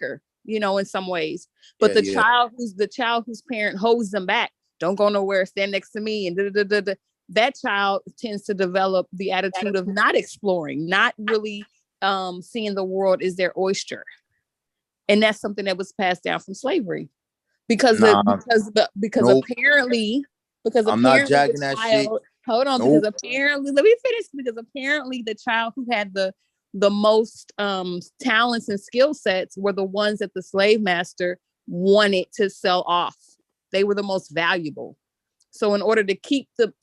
quicker, in some ways. But the child whose parent holds them back, don't go nowhere, stand next to me, and that child tends to develop the attitude of not exploring, not really seeing the world as their oyster. And that's something that was passed down from slavery. Because nope. apparently I'm not jacking that shit. Hold on, nope. Because apparently, let me finish. Because apparently, the child who had the most talents and skill sets were the ones that the slave master wanted to sell off. They were the most valuable. So, in order to keep them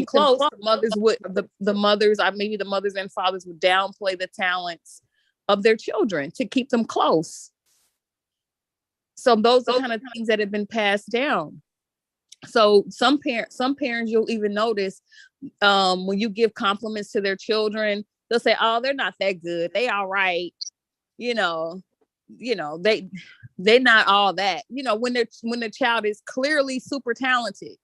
close, the mothers maybe the mothers and fathers would downplay the talents of their children to keep them close. So those are kind of things that have been passed down. So some parents you'll even notice when you give compliments to their children, they'll say, "Oh, they're not that good. They all right." They're not all that. When the child is clearly super talented.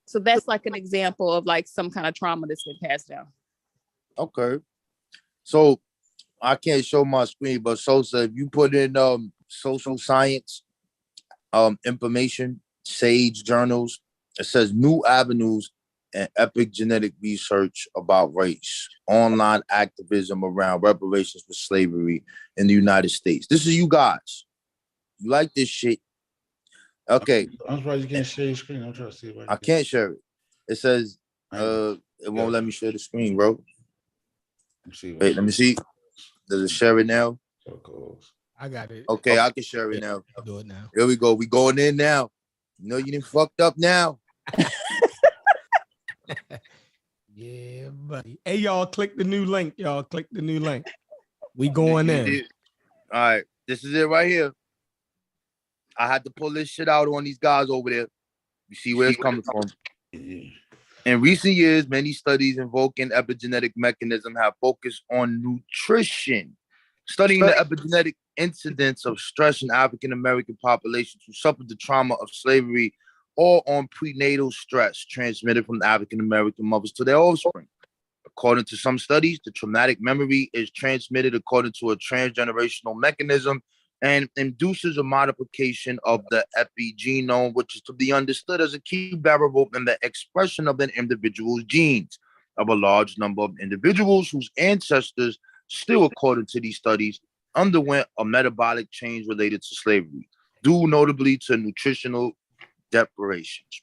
So that's like an example of like some kind of trauma that's been passed down. Okay. So I can't show my screen, but Sosa, if you put in social science information, SAGE journals, it says new avenues and epigenetic research about race, online activism around reparations for slavery in the United States. This is you guys. You like this shit? Okay. I'm surprised you can't share your screen. I'm trying to see if I can't share it. It says it won't let me share the screen, bro. Wait, let me see. Does it share it now? I got it. Okay, I can share it now. I'll do it now. Here we go. We going in now. You didn't fucked up now. Yeah, buddy. Hey, y'all, click the new link. We going in. All right. This is it right here. I had to pull this shit out on these guys over there. You see where it's coming from. In recent years, many studies invoking epigenetic mechanism have focused on nutrition, studying the epigenetic incidence of stress in African-American populations who suffered the trauma of slavery or on prenatal stress transmitted from African-American mothers to their offspring. According to some studies, the traumatic memory is transmitted according to a transgenerational mechanism and induces a modification of the epigenome, which is to be understood as a key variable in the expression of an individual's genes. Of a large number of individuals whose ancestors, still according to these studies, underwent a metabolic change related to slavery, due notably to nutritional deprivations.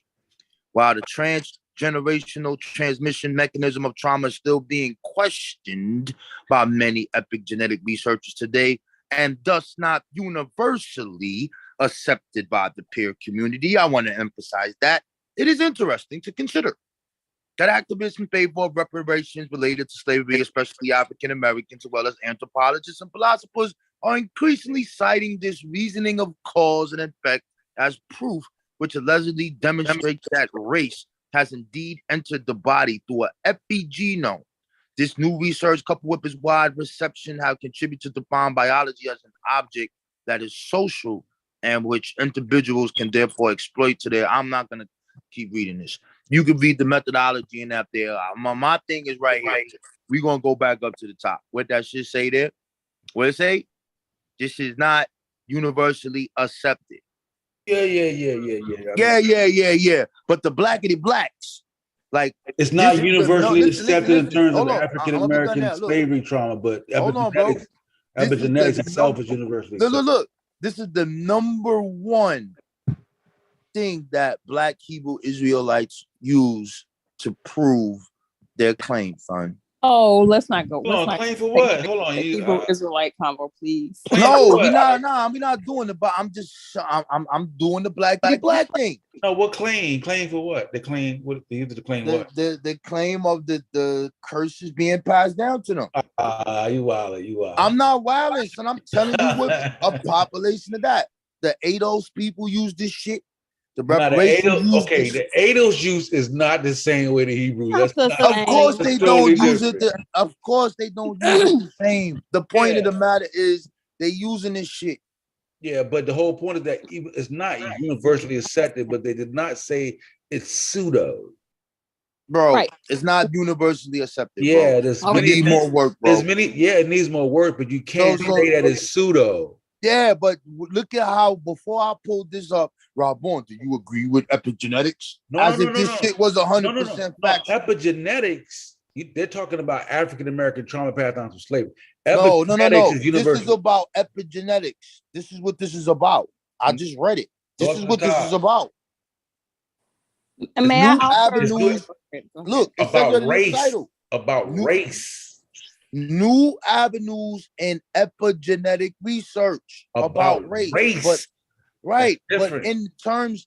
While the transgenerational transmission mechanism of trauma is still being questioned by many epigenetic researchers today, and thus not universally accepted by the peer community, I want to emphasize that it is interesting to consider that activists in favor of reparations related to slavery, especially African Americans, as well as anthropologists and philosophers, are increasingly citing this reasoning of cause and effect as proof, which allegedly demonstrates that race has indeed entered the body through an epigenome. This new research, coupled with its wide reception, have contributed to define biology as an object that is social and which individuals can therefore exploit to their. I'm not going to keep reading this. You can read the methodology in that there. My thing is right here. We're going to go back up to the top. What that shit say there? What it say? This is not universally accepted. Yeah. But the blackity blacks, like it's not universally accepted in terms of African American slavery trauma, but epigenetics itself is universally accepted. Look. This is the number one thing that Black Hebrew Israelites use to prove their claim, son. Oh, let's not go. Claim for what? Hold on, Hebrew Israelite combo, please. No, we're not doing it, but I'm doing the black thing. No, what claim? Claim for what? They claim what? They use to claim what? The claim of the curses being passed down to them. You wild. I'm not wilding, son. I'm telling you what a population of that. The ADOS people use this shit. The reparations the ADOS use is not the same way the Hebrew. Of course they don't use it. Of course they don't use it the same. The point of the matter is they using this shit. Yeah, but the whole point of that it's not universally accepted, but they did not say it's pseudo. bro. Right. It's not universally accepted. Yeah, bro. We need more work, bro. It needs more work, but you can't say that it's pseudo. Yeah, but look at how before I pulled this up, Rabon, do you agree with epigenetics? This shit was 100% fact. Epigenetics, they're talking about African American trauma passed down through slavery. No. Is this is about epigenetics. This is what this is about. I just read it. This is what this is about. And may new I avenues. Look, it about says it in race. the title. About race. New avenues in epigenetic research about race. But right, but in terms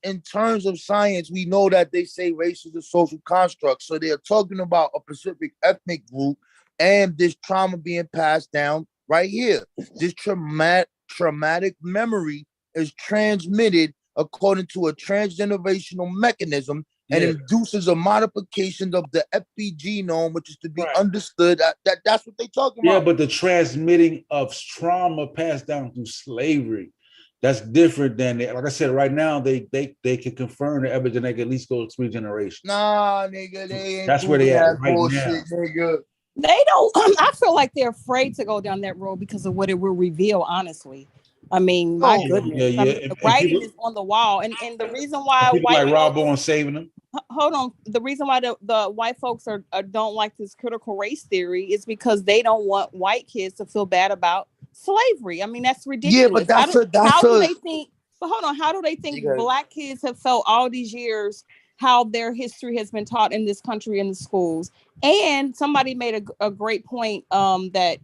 of science, we know that they say race is a social construct. So they're talking about a specific ethnic group and this trauma being passed down right here. This traumatic memory is transmitted according to a transgenerational mechanism and induces a modification of the epigenome, which is to be understood. That's what they're talking about. Yeah, but the transmitting of trauma passed down through slavery, that's different than, like I said, right now, they can confirm the epigenetic at least goes 3 generations. Nah, nigga, they ain't. That's where they at right bullshit, now. Nigga. They don't. I feel like they're afraid to go down that road because of what it will reveal. Honestly, I mean, my goodness. Yeah. I mean, the writing is on the wall, and the reason why people white like Rob Bowen saving them. Hold on. The reason why the white folks are don't like this critical race theory is because they don't want white kids to feel bad about slavery. I mean, that's ridiculous. Yeah, but how do they think? But hold on. How do they think Black kids have felt all these years? How their history has been taught in this country in the schools? And somebody made a great point that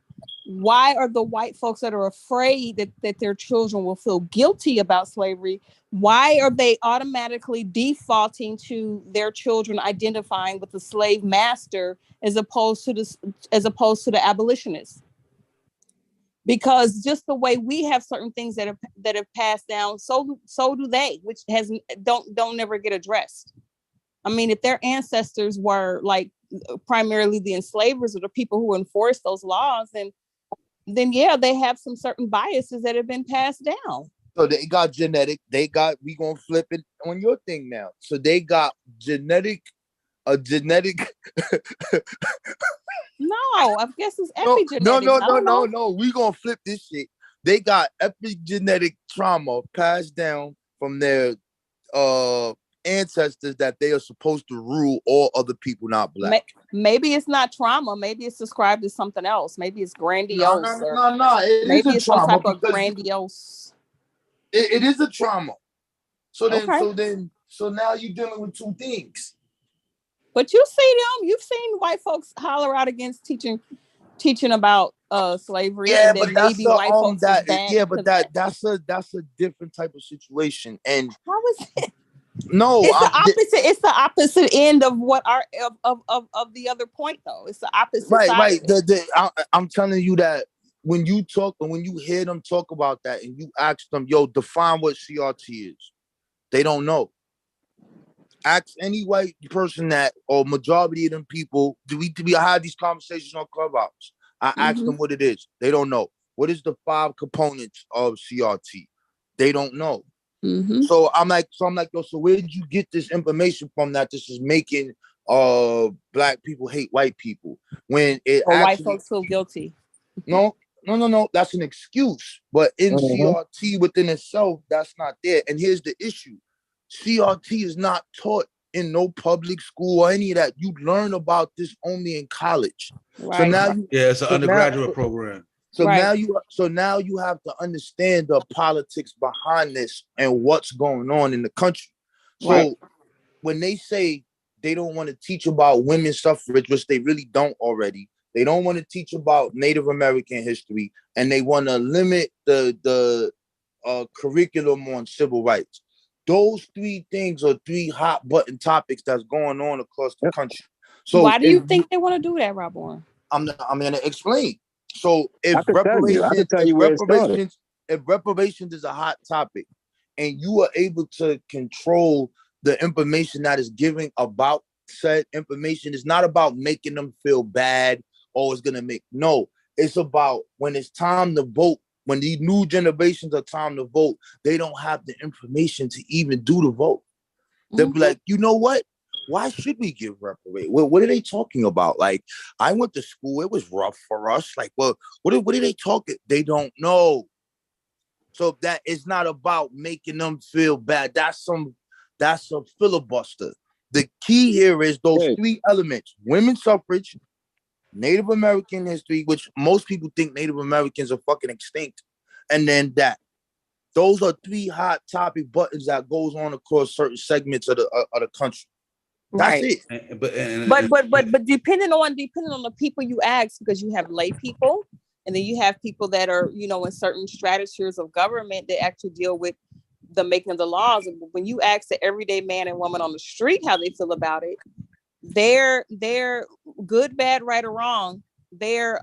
why are the white folks that are afraid that their children will feel guilty about slavery? Why are they automatically defaulting to their children identifying with the slave master as opposed to the abolitionists? Because just the way we have certain things that have passed down, so do they, which don't never get addressed. I mean, if their ancestors were like primarily the enslavers or the people who enforced those laws, then yeah, they have some certain biases that have been passed down. So they got genetic. We gonna flip it on your thing now. So they got genetic. No, I guess it's epigenetics. No. We gonna flip this shit. They got epigenetic trauma passed down from their ancestors that they are supposed to rule all other people not Black. Maybe it's not trauma. Maybe it's described as something else. Maybe it's grandiose. No. Maybe it's some type of grandiose. It is a trauma. So now you're dealing with two things. But you see them. You've seen white folks holler out against teaching about slavery. Yeah, and but that's white folks that's a different type of situation. And how is it? No, it's the opposite end of what of the other point though. It's the opposite. Right. I'm telling you that when you hear them talk about that and you ask them, yo, define what CRT is, they don't know. Ask any white person that, or majority of them people, I have these conversations on Clubhouse. I ask them what it is. They don't know. What is the 5 components of CRT? They don't know. So I'm like, yo, so where did you get this information from that this is making Black people hate white people when white folks feel guilty? No. That's an excuse. But in CRT within itself, that's not there. And here's the issue. CRT is not taught in no public school or any of that. You learn about this only in college. Right. So now it's an undergraduate program. So now you have to understand the politics behind this and what's going on in the country. So when they say they don't want to teach about women's suffrage, which they really don't already, they don't want to teach about Native American history, and they want to limit the curriculum on civil rights. Those 3 things are 3 hot button topics that's going on across the country. So why do you think they want to do that, Rob Warren? I'm going to explain. So if reparations is a hot topic and you are able to control the information that is given about said information, it's not about making them feel bad or it's going to it's about when it's time to vote, when these new generations are time to vote, they don't have the information to even do the vote. They'll be like, you know what? Why should we give reparations? What are they talking about? Like, I went to school. It was rough for us. Like, well, what are they talking? They don't know. So that is not about making them feel bad. That's a filibuster. The key here is those three elements: women's suffrage, Native American history, which most people think Native Americans are fucking extinct, and then that. Those are three hot topic buttons that goes on across certain segments of the country. That's Right. it. But depending on the people you ask, because you have lay people, and then you have people that are, you know, in certain stratospheres of government that actually deal with the making of the laws. And when you ask the everyday man and woman on the street how they feel about it, they're good, bad, right, or wrong. Their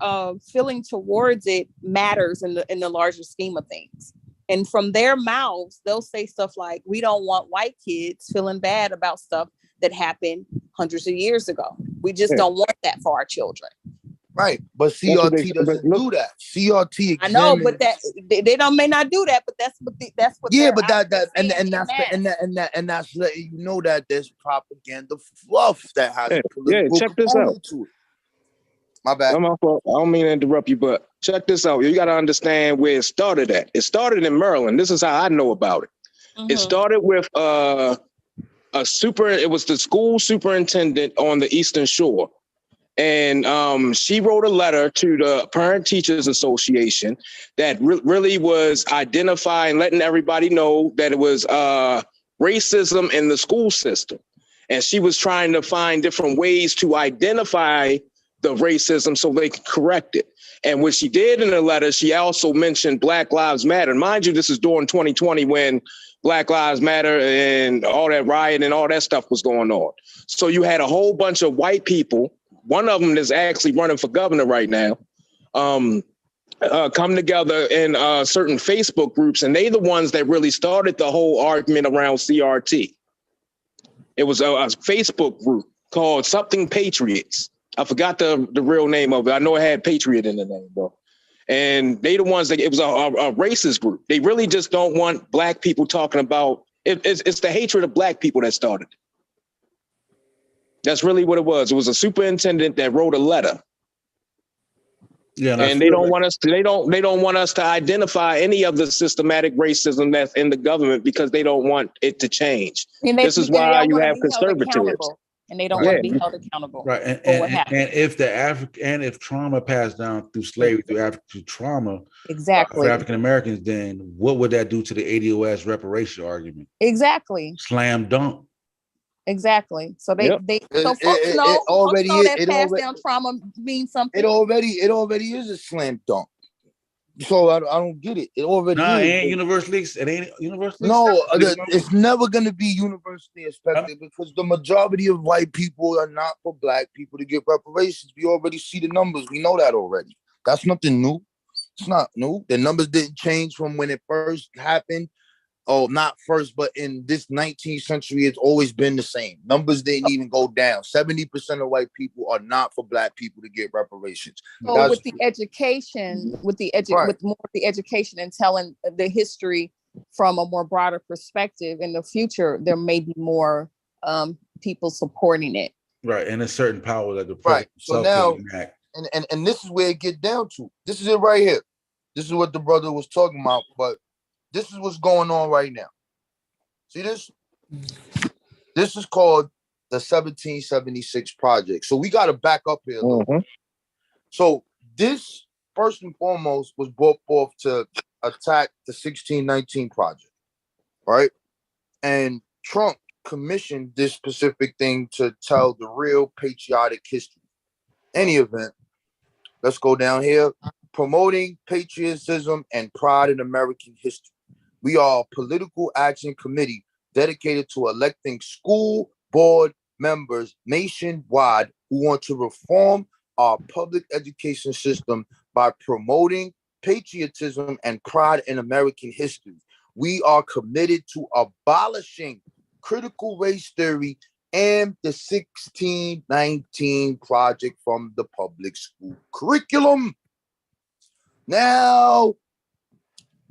feeling towards it matters in the larger scheme of things. And from their mouths, they'll say stuff like, "We don't want white kids feeling bad about stuff that happened hundreds of years ago. We just don't want that for our children." Right, but CRT doesn't do that. CRT examines. I know, but that they don't may not do that, but that's what. Yeah, but that's letting you know that there's propaganda fluff that has a political check this out. To it. My bad. My fault. I don't mean to interrupt you, but check this out. You got to understand where it started at. It started in Maryland. This is how I know about it. Mm-hmm. It started with it was the school superintendent on the Eastern Shore. And she wrote a letter to the Parent Teachers Association that really was identifying, letting everybody know that it was racism in the school system. And she was trying to find different ways to identify the racism so they could correct it. And what she did in the letter, she also mentioned Black Lives Matter. Mind you, this is during 2020 when Black Lives Matter and all that riot and all that stuff was going on. So you had a whole bunch of white people. One of them is actually running for governor right now, come together in certain Facebook groups, and they the ones that really started the whole argument around CRT. It was a Facebook group called Something Patriots. I forgot the real name of it. I know it had Patriot in the name, though. And they the ones that, it was a racist group. They really just don't want Black people talking about, it's the hatred of Black people that started it. That's really what it was. It was a superintendent that wrote a letter. Yeah, and they don't want us to, they don't want us to identify any of the systematic racism that's in the government because they don't want it to change. This is why you have conservatives. And they don't want to be held accountable. Right. And if trauma passed down through slavery, through trauma, exactly, for African Americans, then what would that do to the ADOS reparation argument? Exactly. Slam dunk. Exactly. So folks already passed down trauma means something. It already is a slam dunk. So I don't get it. It already is. It ain't universally. It ain't universally. No, it's never going to be universally expected because the majority of white people are not for Black people to get reparations. We already see the numbers. We know that already. That's nothing new. It's not new. The numbers didn't change from when it first happened. Oh, not first, but in this 19th century, it's always been the same. Numbers didn't even go down. 70% of white people are not for Black people to get reparations. So with the education, with more of the education and telling the history from a more broader perspective in the future, there may be more people supporting it. Right, and a certain power that the president. Right. So now, and this is where it gets down to. This is it right here. This is what the brother was talking about, but this is what's going on right now. See this? This is called the 1776 Project. So we got to back up here a little. Mm-hmm. So this, first and foremost, was brought forth to attack the 1619 Project, right? And Trump commissioned this specific thing to tell the real patriotic history. Any event, let's go down here. Promoting patriotism and pride in American history. We are a political action committee dedicated to electing school board members nationwide who want to reform our public education system by promoting patriotism and pride in American history. We are committed to abolishing critical race theory and the 1619 Project from the public school curriculum. Now,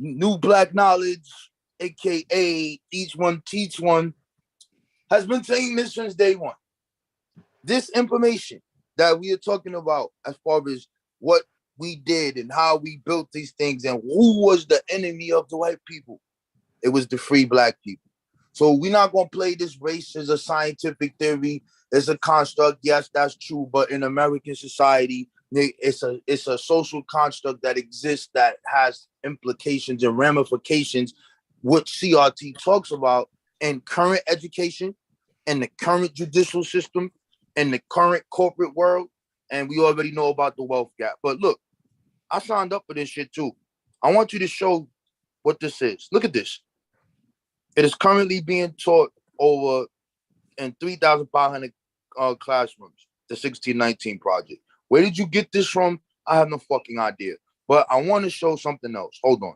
New Black Knowledge, aka Each One Teach One, has been saying this since day one. this information that we are talking about as far as what we did and how we built these things and who was the enemy of the white people, it was the free black people. So we're not going to play this race as a scientific theory, as a construct. Yes, that's true. But in American society, it's a social construct that exists that has implications and ramifications, which CRT talks about in current education, in the current judicial system, in the current corporate world. And we already know about the wealth gap. But look, I signed up for this shit too. I want you to show what this is. Look at this. It is currently being taught over in 3,500 classrooms, the 1619 project. Where did you get this from? I have no fucking idea. But I want to show something else. Hold on.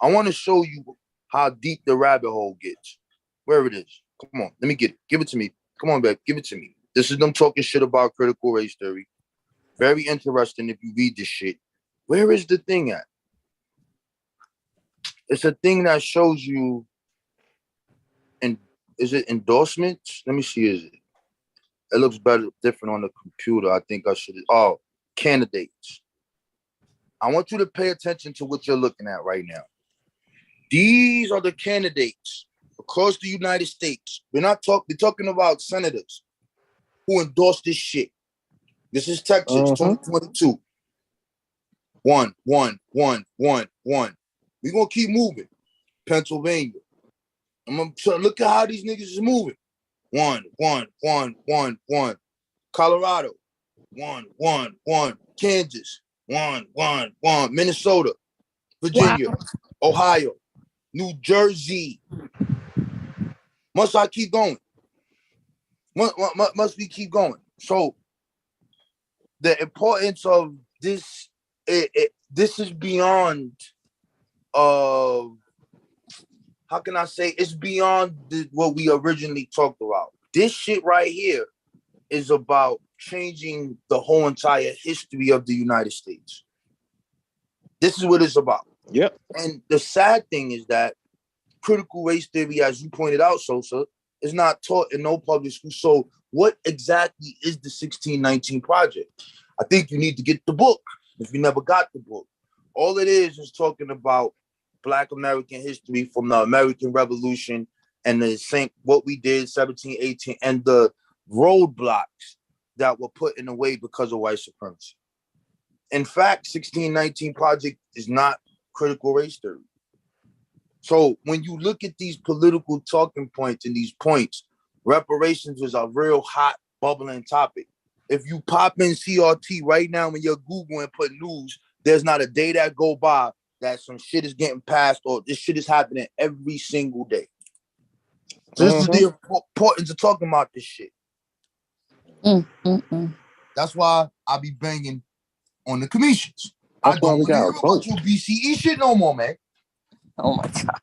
I want to show you how deep the rabbit hole gets. Where it is. Come on, let me get it. Give it to me. Come on, babe. Give it to me. This is them talking shit about critical race theory. Very interesting if you read this shit. Where is the thing at? It's a thing that shows you. And is it endorsements? Let me see. Is it? It looks better, different on the computer. I think I should. Oh, candidates. I want you to pay attention to what you're looking at right now. These are the candidates across the United States. We're talking about senators who endorsed this shit. This is Texas, 2022. One. We're gonna keep moving. Pennsylvania. I'm gonna look at how these niggas is moving. One. Colorado. One. Kansas. One. Minnesota. Virginia. Wow. Ohio. New Jersey. Must I keep going? Must we keep going? So the importance of this, this is beyond how can I say, it's beyond what we originally talked about. This shit right here is about changing the whole entire history of the United States. This is what it's about. Yep. And the sad thing is that critical race theory, as you pointed out, Sosa, is not taught in no public school. So what exactly is the 1619 Project? I think you need to get the book if you never got the book. All it is talking about Black American history from the American Revolution and what we did 1718 and the roadblocks that were put in the way because of white supremacy. In fact, 1619 Project is not critical race theory. So when you look at these political talking points and these points, reparations is a real hot bubbling topic. If you pop in CRT right now when you're Googling and put news, there's not a day that go by that some shit is getting passed or this shit is happening every single day. So this is the importance of talking about this shit. That's why I be banging on the commissions. I don't want to hear about your BCE shit no more, man. Oh my God.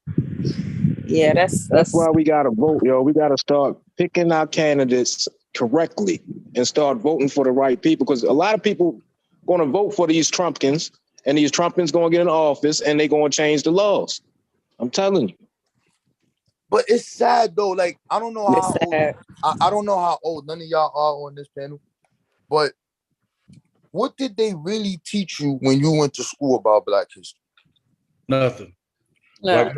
Yeah, that's why we gotta vote, yo. We gotta start picking our candidates correctly and start voting for the right people, because a lot of people gonna vote for these Trumpkins, and these Trumpkins gonna get in office and they gonna change the laws. I'm telling you. But it's sad though. Like I don't know how old, I don't know how old none of y'all are on this panel, but what did they really teach you when you went to school about Black history? Nothing. No. Like,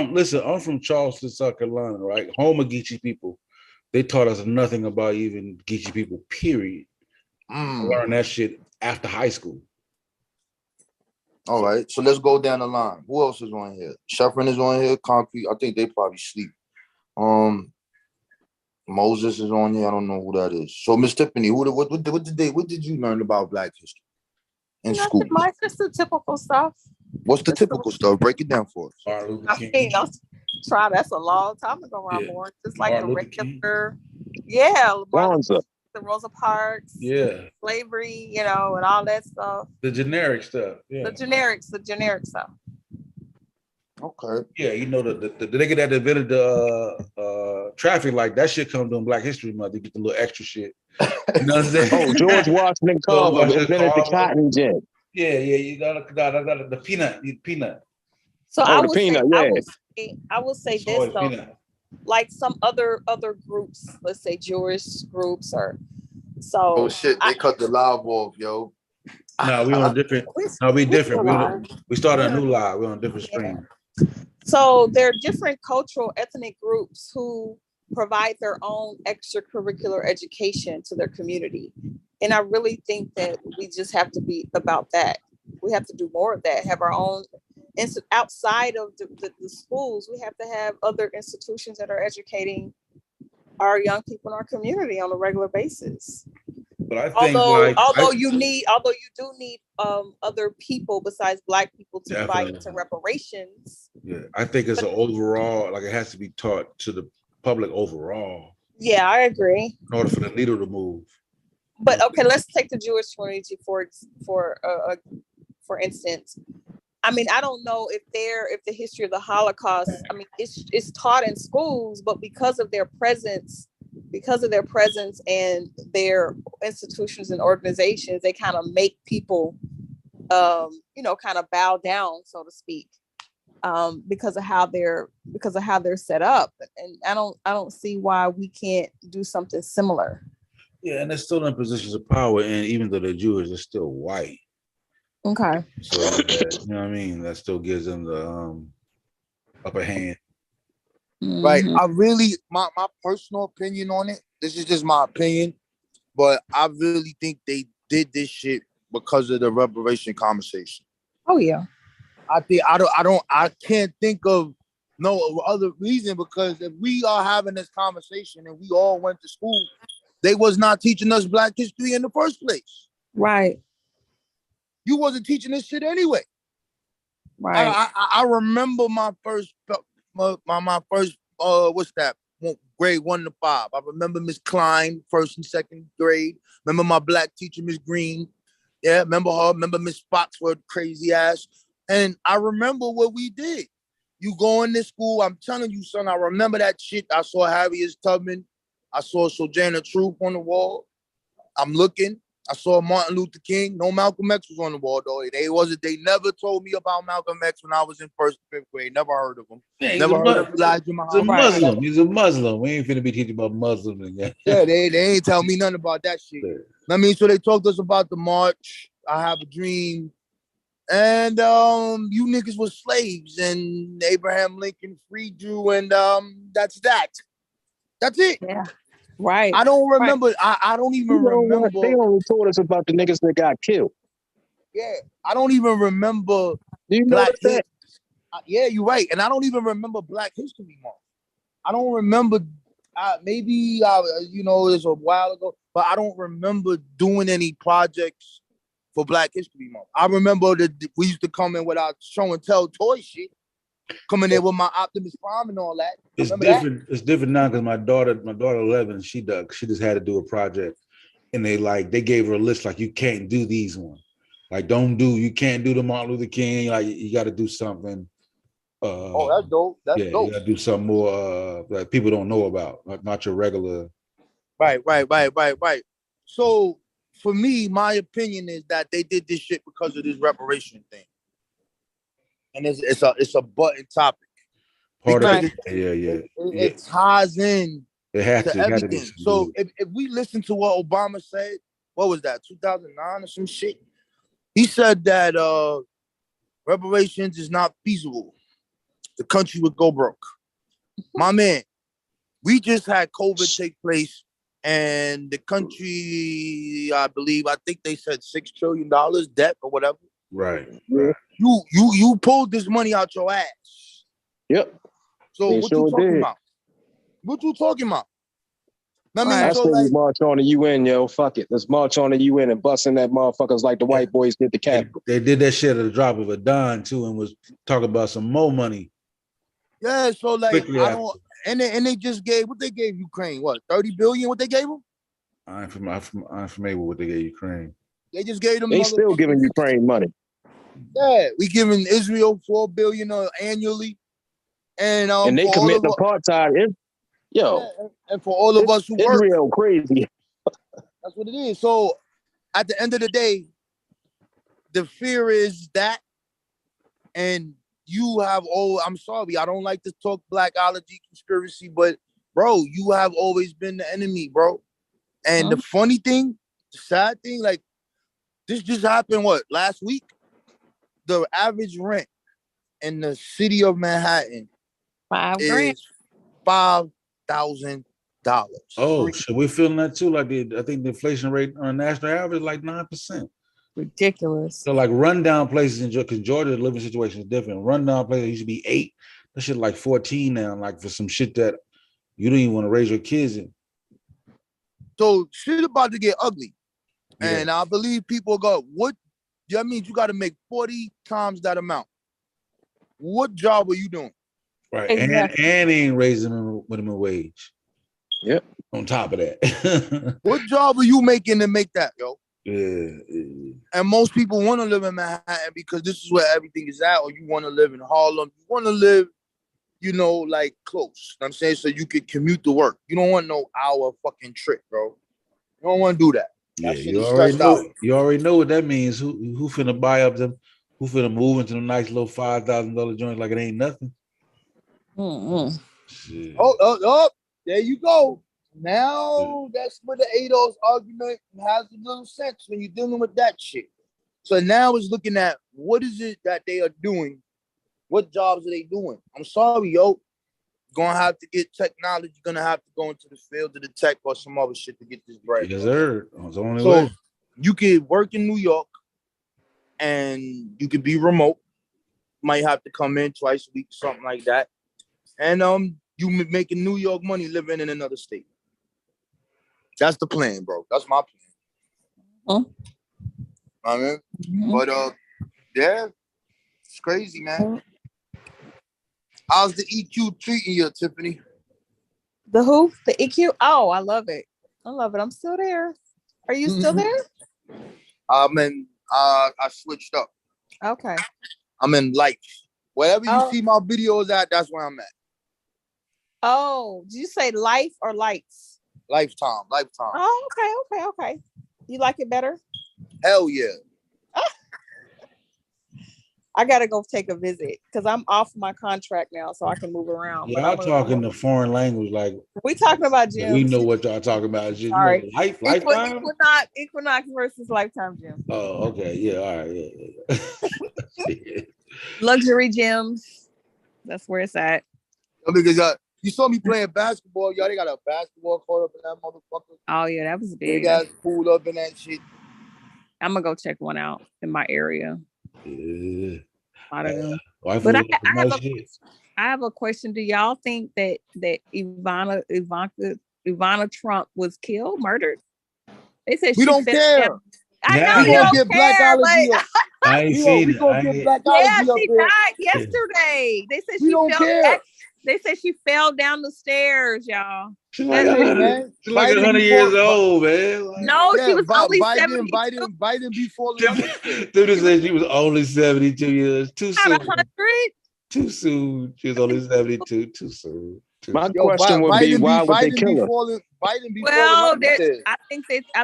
listen, I'm from Charleston, South Carolina, right? Home of Geechee people. They taught us nothing about even Geechee people, period. I learned that shit after high school. All right, so let's go down the line. Who else is on here? Sheffrin is on here. Concrete, I think they probably sleep. Moses is on here. I don't know who that is. So Miss Tiffany, what did you learn about Black history in school? Just the typical stuff. What's the typical stuff? Break it down for us. That's a long time ago when I was born. Just like the regular, the Rosa Parks, slavery, and all that stuff. The generic stuff. Yeah. The generic stuff. Okay. Yeah, the nigga that invented the traffic light, that shit come during Black History Month. You get the little extra shit. You know what I'm saying? Oh, George Washington Carver invented the cotton gin. Yeah, you got the peanut. So I will say this though. like some other groups, let's say Jewish groups or so. Oh shit, they cut the live off, yo. No, we on different. No, we different. We started a new live. We're on a different stream. So there are different cultural ethnic groups who provide their own extracurricular education to their community. And I really think that we just have to be about that. We have to do more of that, have our own, outside of the schools, we have to have other institutions that are educating our young people in our community on a regular basis. But I think although you do need other people besides Black people to fight into reparations. Yeah, I think it's an overall, like it has to be taught to the public overall. Yeah, I agree. In order for the needle to move. But okay, let's take the Jewish community for instance. I mean, I don't know if the history of the Holocaust, I mean, it's taught in schools, but because of their presence and their institutions and organizations, they kind of make people, kind of bow down, so to speak, because of how they're set up. And I don't see why we can't do something similar. Yeah, and they're still in positions of power, and even though they're Jewish, they're still white. Okay. So you know what I mean? That still gives them the upper hand. Right. I really, my personal opinion on it, this is just my opinion, but I really think they did this shit because of the reparation conversation. Oh yeah. I can't think of no other reason, because if we are having this conversation and we all went to school, they was not teaching us Black history in the first place. Right. You wasn't teaching this shit anyway. Right. I remember my first grade 1 to 5. I remember Miss Klein, 1st and 2nd grade. Remember my Black teacher, Miss Green. Yeah, remember her. Remember Miss Foxworth, crazy ass. And I remember what we did. You go in this school, I'm telling you, son, I remember that shit. I saw Harriet Tubman. I saw Sojourner Truth on the wall. I'm looking. I saw Martin Luther King. No Malcolm X was on the wall, though. They never told me about Malcolm X when I was in 1st and 5th grade. Never heard of him. Yeah, never heard of Elijah Muhammad. He's a Muslim. We ain't finna be teaching about Muslims again. Yeah, they ain't tell me nothing about that shit. Yeah. I mean, so they talked to us about the march. I Have a Dream. And you niggas were slaves, and Abraham Lincoln freed you, and that's that. That's it. Yeah. Right. I don't remember. Right. I don't even remember. They only told us about the niggas that got killed. Yeah, I don't even remember. Do you know that? Yeah, you're right. And I don't even remember Black History Month. I don't remember. Maybe it was a while ago, but I don't remember doing any projects for Black History Month. I remember that we used to come in with our show and tell toy shit. Coming in with my Optimus Prime and all that. It's different. That? It's different now because my daughter 11, she just had to do a project, and they gave her a list like, you can't do these ones. Like, you can't do the Martin Luther King. Like, you got to do something. That's dope. That's dope. You got to do something more that people don't know about, not your regular. Right. So for me, my opinion is that they did this shit because of this reparation thing. And it's a button topic. It ties in to everything. So if we listen to what Obama said, what was that, 2009 or some shit? He said that reparations is not feasible. The country would go broke. My man, we just had COVID take place, and the country, I think they said $6 trillion debt or whatever. Right. You pulled this money out your ass. Yep. So what you talking about? What you talking about? I say we march on the UN, yo. Fuck it. Let's march on the UN and bust in that motherfuckers like the white boys did the Capitol. They did that shit at the drop of a dime too, and was talking about some more money. Yeah, so and they just gave what they gave Ukraine, what, 30 billion? What they gave them? I'm familiar with what they gave Ukraine. They just gave them. They still giving Ukraine money. Yeah, we giving Israel $4 billion annually, and they commit apartheid. Yo, and for all of us who work, Israel crazy. That's what it is. So at the end of the day, the fear is that, and you have I'm sorry, I don't like to talk blackology conspiracy, but bro, you have always been the enemy, bro. And the funny thing, the sad thing, like this just happened last week? The average rent in the city of Manhattan is $5,000. Oh, shit, we're feeling that too. Like I think the inflation rate on a national average is like 9%. Ridiculous. So like rundown places in Georgia, because Georgia's living situation is different. Rundown places used to be 8. That shit like 14 now, like for some shit that you don't even want to raise your kids in. So shit about to get ugly. Yeah. And I believe people go, what? That means you got to make 40 times that amount. What job are you doing? Right. Exactly. And they ain't raising minimum wage. Yep. On top of that. What job are you making to make that, yo? Yeah. And most people want to live in Manhattan because this is where everything is at, or you want to live in Harlem. You want to live, like close. You know what I'm saying? So you could commute to work. You don't want no hour fucking trip, bro. You don't want to do that. Yeah, you already know what that means. Who finna buy up them? Who finna move into the nice little $5,000 joint like it ain't nothing? Mm-hmm. Oh, there you go. Now that's where the ADOS argument has a little sense when you're dealing with that shit. So now it's looking at what is it that they are doing? What jobs are they doing? I'm sorry, yo. Gonna have to get technology, gonna have to go into the field of the tech or some other shit to get this bread. Yes, sir. It's the only so way. You could work in New York and you could be remote. Might have to come in twice a week, something like that. And you making New York money living in another state. That's the plan, bro. That's my plan. I mean, but yeah, it's crazy, man. How's the EQ treating you, Tiffany? The who? The EQ? Oh, I love it. I'm still there. Are you still there? I switched up. Okay. I'm in life. Wherever you see my videos at, that's where I'm at. Oh, did you say life or lights? Lifetime. Oh, okay. You like it better? Hell yeah. I gotta go take a visit because I'm off my contract now, so I can move around. Y'all talking the foreign language, like we talking about Jim. We know what y'all talking about. Sorry. Lifetime? Equinox versus Lifetime Gym. Oh, okay. Yeah, all right. Yeah. Luxury gyms. That's where it's at. Because you saw me playing basketball. Y'all, they got a basketball court up in that motherfucker. Oh, yeah, that was big. Big ass pool up in that shit. I'm gonna go check one out in my area. Yeah. I don't know. But I have a question. Do y'all think that Ivana Trump was murdered? They said we don't care. I know you don't care, but I ain't seen it. Yeah, she died yesterday. They said we don't care. They said she fell down the stairs, y'all. She's like 100 years old, man. No, she was only Biden be falling down the stairs. Dude said she was only 72 years. Too soon. Not 100. Too soon. She was only 72. Too soon. My question would be, why would they kill her? Well, I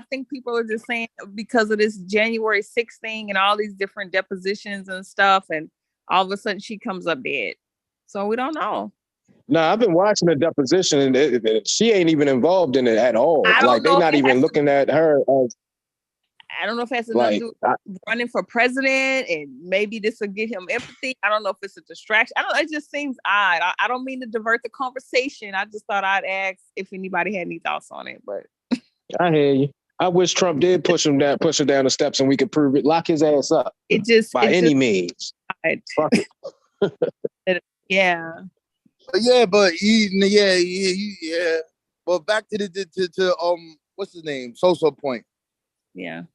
think people are just saying because of this January 6th thing and all these different depositions and stuff, and all of a sudden she comes up dead. So we don't know. No, I've been watching the deposition, and she ain't even involved in it at all. Like they're not even looking at her as. I don't know if it has nothing to do with running for president, and maybe this will get him empathy. I don't know if it's a distraction. It just seems odd. I don't mean to divert the conversation. I just thought I'd ask if anybody had any thoughts on it. But I hear you. I wish Trump did push her down the steps, and we could prove it. Lock his ass up. By any means. Fuck it. Yeah. Yeah, but yeah. But back to the what's his name? Sosa point. Yeah.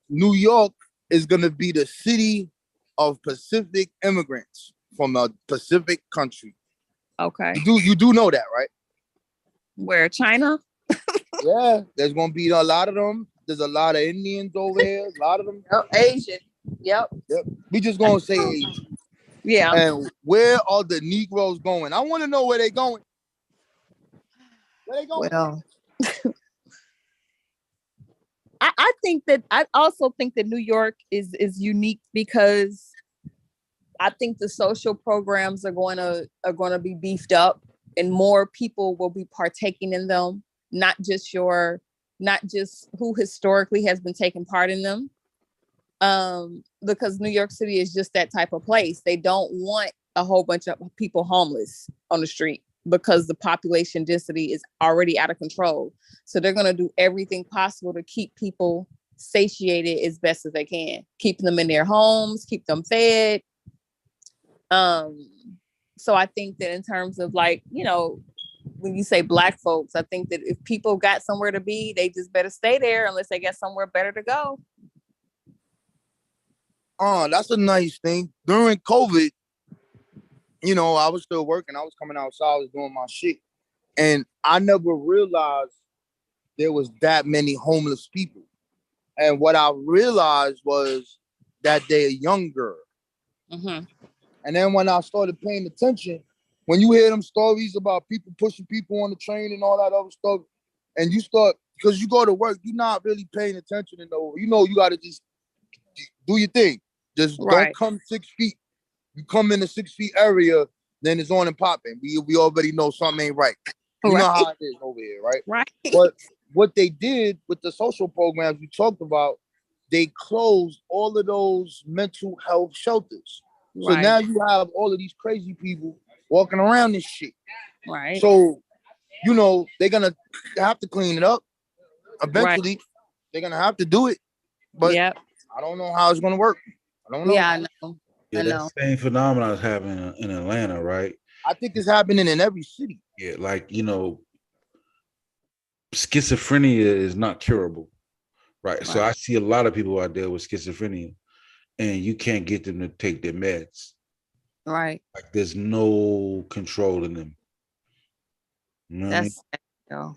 New York is gonna be the city of Pacific immigrants from a Pacific country. Okay. You do know that, right? Where, China? Yeah, there's gonna be a lot of them. There's a lot of Indians over here. A lot of them. Asian. Yep. We just gonna say Asian. Yeah. And where are the Negroes going? I want to know where they're going. Where they going? Well, I also think that New York is unique because I think the social programs are going to be beefed up, and more people will be partaking in them. Not just who historically has been taking part in them. Because New York City is just that type of place. They don't want a whole bunch of people homeless on the street because the population density is already out of control. So they're going to do everything possible to keep people satiated as best as they can, keep them in their homes, keep them fed. So I think that in terms of like, you know, when you say Black folks, I think that if people got somewhere to be, they just better stay there unless they got somewhere better to go. Oh, that's a nice thing. During COVID, you know, I was still working. I was coming outside, I was doing my shit. And I never realized there was that many homeless people. And what I realized was that they're younger. Mm-hmm. And then when I started paying attention, when you hear them stories about people pushing people on the train and all that other stuff, and you start, because you go to work, you're not really paying attention to know, you know, you got to just do your thing. Just don't come 6 feet. You come in the 6 feet area, then it's on and popping. We already know something ain't right. You know how it is over here, right? Right. But what they did with the social programs we talked about, they closed all of those mental health shelters. So now you have all of these crazy people walking around this shit. Right. So, you know, they're going to have to clean it up. Eventually, they're going to have to do it. But I don't know how it's going to work. I don't know. Yeah, I know. Yeah, that same phenomenon is happening in Atlanta, right? I think it's happening in every city. Yeah, like, you know, schizophrenia is not curable, right? So I see a lot of people out there with schizophrenia, and you can't get them to take their meds. Right. Like there's no control in them. You know what I mean?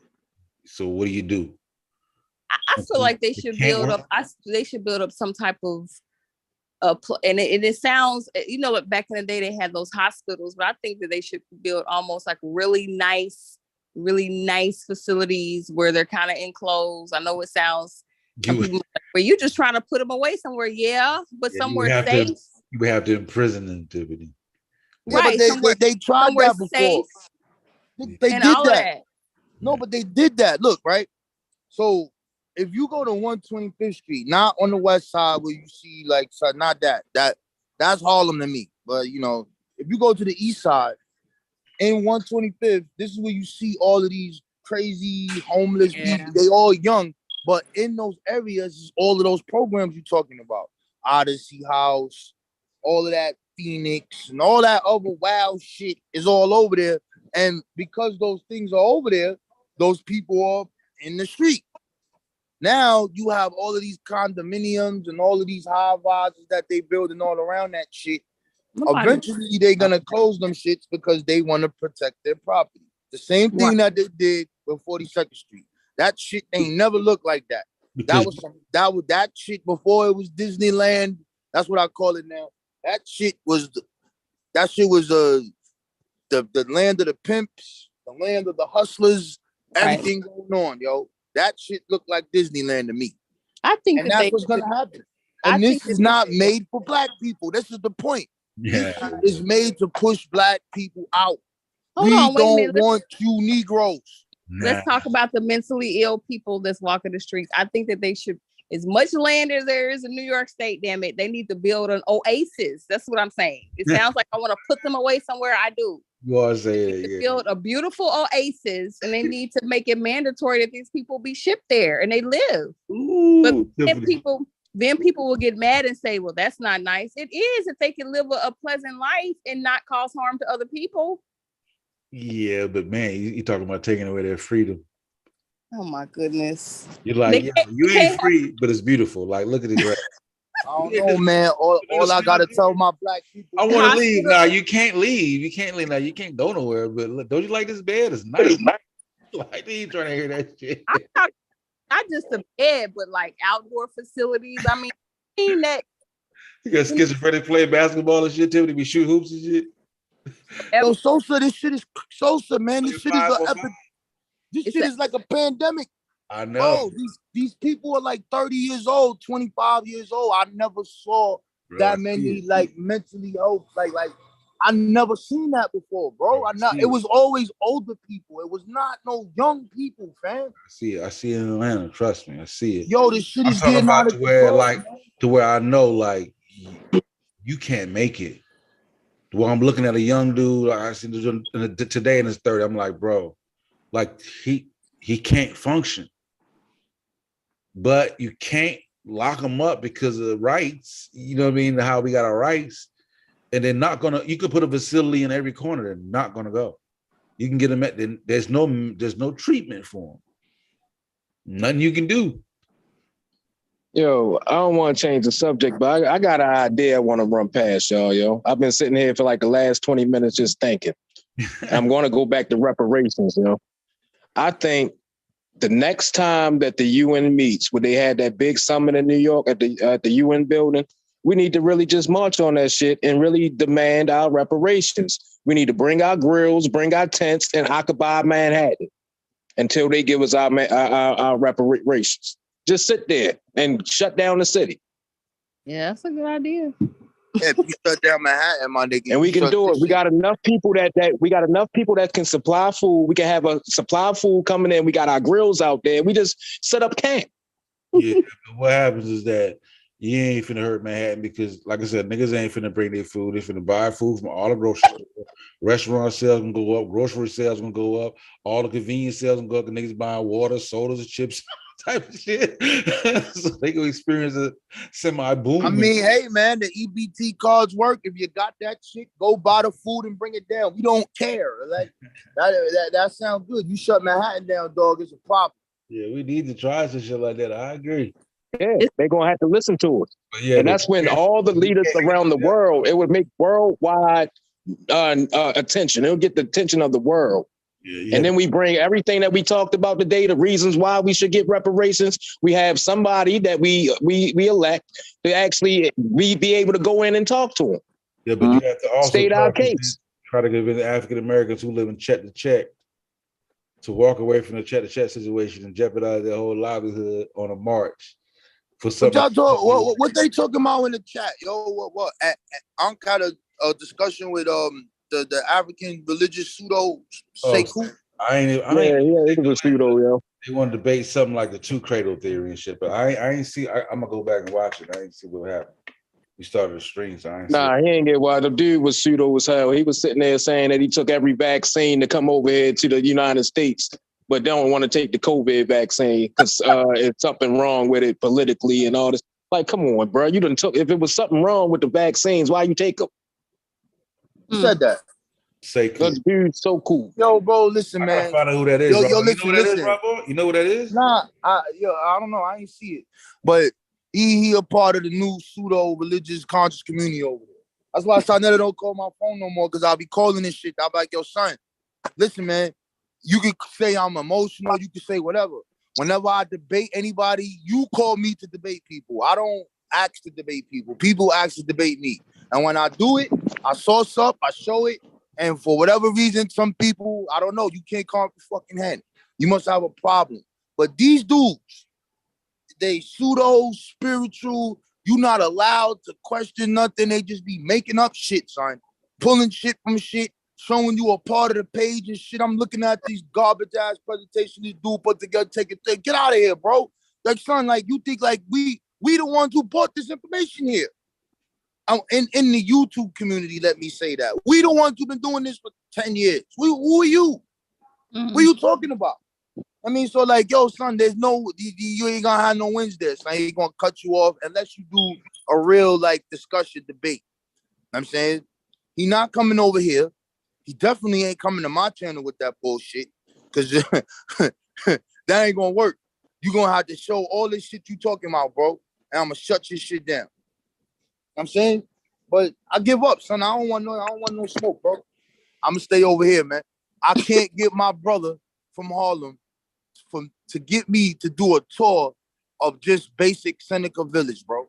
So what do? I feel like they should build up. They should build up some type of, and it sounds, you know, like back in the day they had those hospitals, but I think that they should build almost like really nice facilities where they're kind of enclosed. I know it sounds, people where you just trying to put them away somewhere, but somewhere safe. You would have to imprison them, Tiffany. Right, but they tried that before. They did that. No, but they did that. Look, right? So if you go to 125th Street, not on the west side where you see like, not that's Harlem to me. But you know, if you go to the east side in 125th, this is where you see all of these crazy homeless people. They all young, but in those areas is all of those programs you're talking about. Odyssey House, all of that Phoenix and all that other wild shit is all over there. And because those things are over there, those people are in the street. Now you have all of these condominiums and all of these high rises that they building all around that shit. Eventually, they're going to close them shits because they want to protect their property. The same thing that they did with 42nd Street. That shit ain't never looked like that. That shit before it was Disneyland. That's what I call it now. That shit was the land of the pimps, the land of the hustlers, everything going on, yo. That shit looked like Disneyland to me. I think that's what's gonna happen. And this is not made for Black people. This is the point. Yeah, it's made to push Black people out. We don't want you Negroes. Let's talk about the mentally ill people that's walking the streets. I think that they should, as much land as there is in New York State, damn it, they need to build an oasis. That's what I'm saying. It sounds like I want to put them away somewhere. I do. You are saying build a beautiful oasis, and they need to make it mandatory that these people be shipped there and they live. Ooh, but then people will get mad and say, well, that's not nice. It is if they can live a pleasant life and not cause harm to other people. Yeah, but man, you talking about taking away their freedom. Oh my goodness. You're like, you ain't free, but it's beautiful. Like, look at the grass. I don't know, man. All I gotta tell my Black people. I want to leave. Now you can't leave. You can't leave. Now you can't go nowhere. But look, don't you like this bed? It's nice. Like, they ain't trying to hear that shit. Not just a bed, but like outdoor facilities. I mean that. You got schizophrenic play basketball and shit. Tiffany be shoot hoops and shit. Yo, Sosa, this shit is Sosa, man. This shit is this shit is like a pandemic. I know. Bro, these people are like 30 years old, 25 years old. I never saw that many like mentally health, like I never seen that before, bro. It was always older people. It was not no young people, fam. I see it in Atlanta. Trust me, I see it. Yo, this shit is getting out of control, to where I know like you can't make it. Well, I'm looking at a young dude. Like I see today in his 30s. I'm like, bro, like he can't function. But you can't lock him up because of the rights. You know what I mean? How we got our rights. And they're not gonna, you could put a facility in every corner, they're not gonna go. You can get them at, there's no treatment for them. Nothing you can do. Yo, I don't want to change the subject, but I got an idea I want to run past y'all, yo. I've been sitting here for like the last 20 minutes just thinking. I'm going to go back to reparations, yo. I think the next time that the UN meets, where they had that big summit in New York at the UN building, we need to really just march on that shit and really demand our reparations. We need to bring our grills, bring our tents, and occupy Manhattan until they give us our reparations. Just sit there and shut down the city. Yeah, that's a good idea. Yeah, if you shut down Manhattan, my nigga, and we can do it. We got enough people that can supply food. We can have a supply of food coming in. We got our grills out there. We just set up camp. Yeah, but what happens is that you ain't finna hurt Manhattan because, like I said, niggas ain't finna bring their food. They finna buy food from all the grocery stores. Restaurant sales gonna go up. Grocery sales gonna go up. All the convenience sales gonna go up. The niggas buying water, sodas, chips, type of shit. So they can experience a semi-boom. I mean, hey, man, the EBT cards work. If you got that shit, go buy the food and bring it down. We don't care. Like that sounds good. You shut Manhattan down, dog, it's a problem. Yeah, we need to try some shit like that. I agree. Yeah, they're going to have to listen to us. Yeah, and that's when all the leaders around the world, it would make worldwide attention. It'll get the attention of the world. Yeah. And then we bring everything that we talked about today, the reasons why we should get reparations. We have somebody that we elect to actually be able to go in and talk to them. Yeah, but you have to also state our case. Try to give the African Americans who live in check to check to walk away from the check to check situation and jeopardize their whole livelihood on a march. For something. What they talking about in the chat, yo? What? I'm kind of a discussion with the African religious pseudo Sekou. I ain't it was a pseudo, yo. They want to debate something like the two cradle theory and shit, but I ain't see. I'm gonna go back and watch it. I ain't see what happened. We started a stream, so I ain't. Nah, he ain't get why the dude was pseudo as hell. He was sitting there saying that he took every vaccine to come over here to the United States, but don't want to take the COVID vaccine because it's something wrong with it politically and all this. Like, come on, bro. You done took. If it was something wrong with the vaccines, why you take them? Who said that? Say cool. That dude's so cool. Yo, bro, listen, man. I find out who that is. Yo, listen. You know who that is? Nah, I don't know. I ain't see it, but he a part of the new pseudo religious conscious community over there. That's why I never don't call my phone no more because I'll be calling this shit. I'll be like, yo, son, listen, man. You can say I'm emotional. You can say whatever. Whenever I debate anybody, you call me to debate people. I don't ask to debate people. People ask to debate me. And when I do it, I source up, I show it. And for whatever reason, some people, I don't know, you can't call the fucking hand. You must have a problem. But these dudes, they pseudo spiritual. You're not allowed to question nothing. They just be making up shit, son. Pulling shit from shit. Showing you a part of the page and shit. I'm looking at these garbage ass presentations this dude put together. Get out of here, bro. Like, son, like you think like we the ones who brought this information here. In the YouTube community, let me say that. We the ones who've been doing this for 10 years. Who are you? Mm-hmm. What are you talking about? I mean, so like, yo, son, there's no, you ain't gonna have no wins there. So I ain't gonna cut you off unless you do a real like discussion debate. I'm saying he not coming over here. He definitely ain't coming to my channel with that bullshit because that ain't gonna work. You gonna have to show all this shit you talking about, bro, and I'm gonna shut your shit down. I'm saying, but I give up, son. I don't want no smoke, bro. I'm gonna stay over here, man. I can't get my brother from Harlem to get me to do a tour of just basic Seneca Village, bro.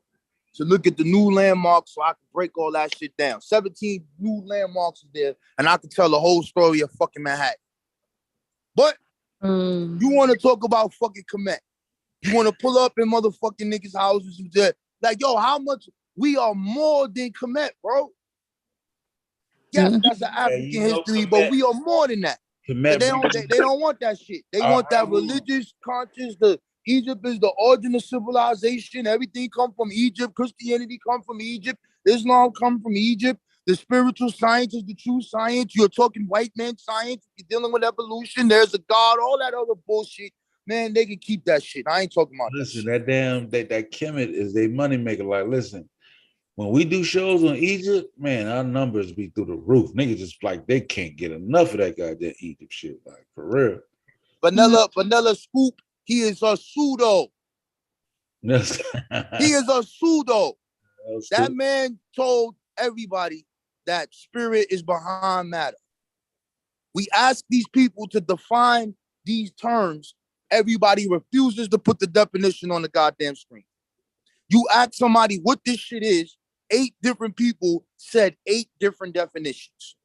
To look at the new landmarks so I can break all that shit down. 17 new landmarks is there, and I can tell the whole story of fucking Manhattan. But you want to talk about fucking Kemet. You want to pull up in motherfucking niggas' houses and say, like, yo, how much We are more than Kemet, bro. Yes, that's an African history, Kemet, but we are more than that. Kemet, They don't want that shit. They want that religious conscious. Egypt is the origin of civilization. Everything come from Egypt. Christianity come from Egypt. Islam come from Egypt. The spiritual science is the true science. You're talking white man science. You're dealing with evolution. There's a God. All that other bullshit. Man, they can keep that shit. I ain't talking about listen, that shit. that Kemet is their money maker. Like, listen, when we do shows on Egypt, man, our numbers be through the roof. Niggas just like they can't get enough of that goddamn Egypt shit. Like, for real. Vanilla Scoop, he is a pseudo. Yes. He is a pseudo. That man told everybody that spirit is behind matter. We ask these people to define these terms. Everybody refuses to put the definition on the goddamn screen. You ask somebody what this shit is, 8 different people said 8 different definitions.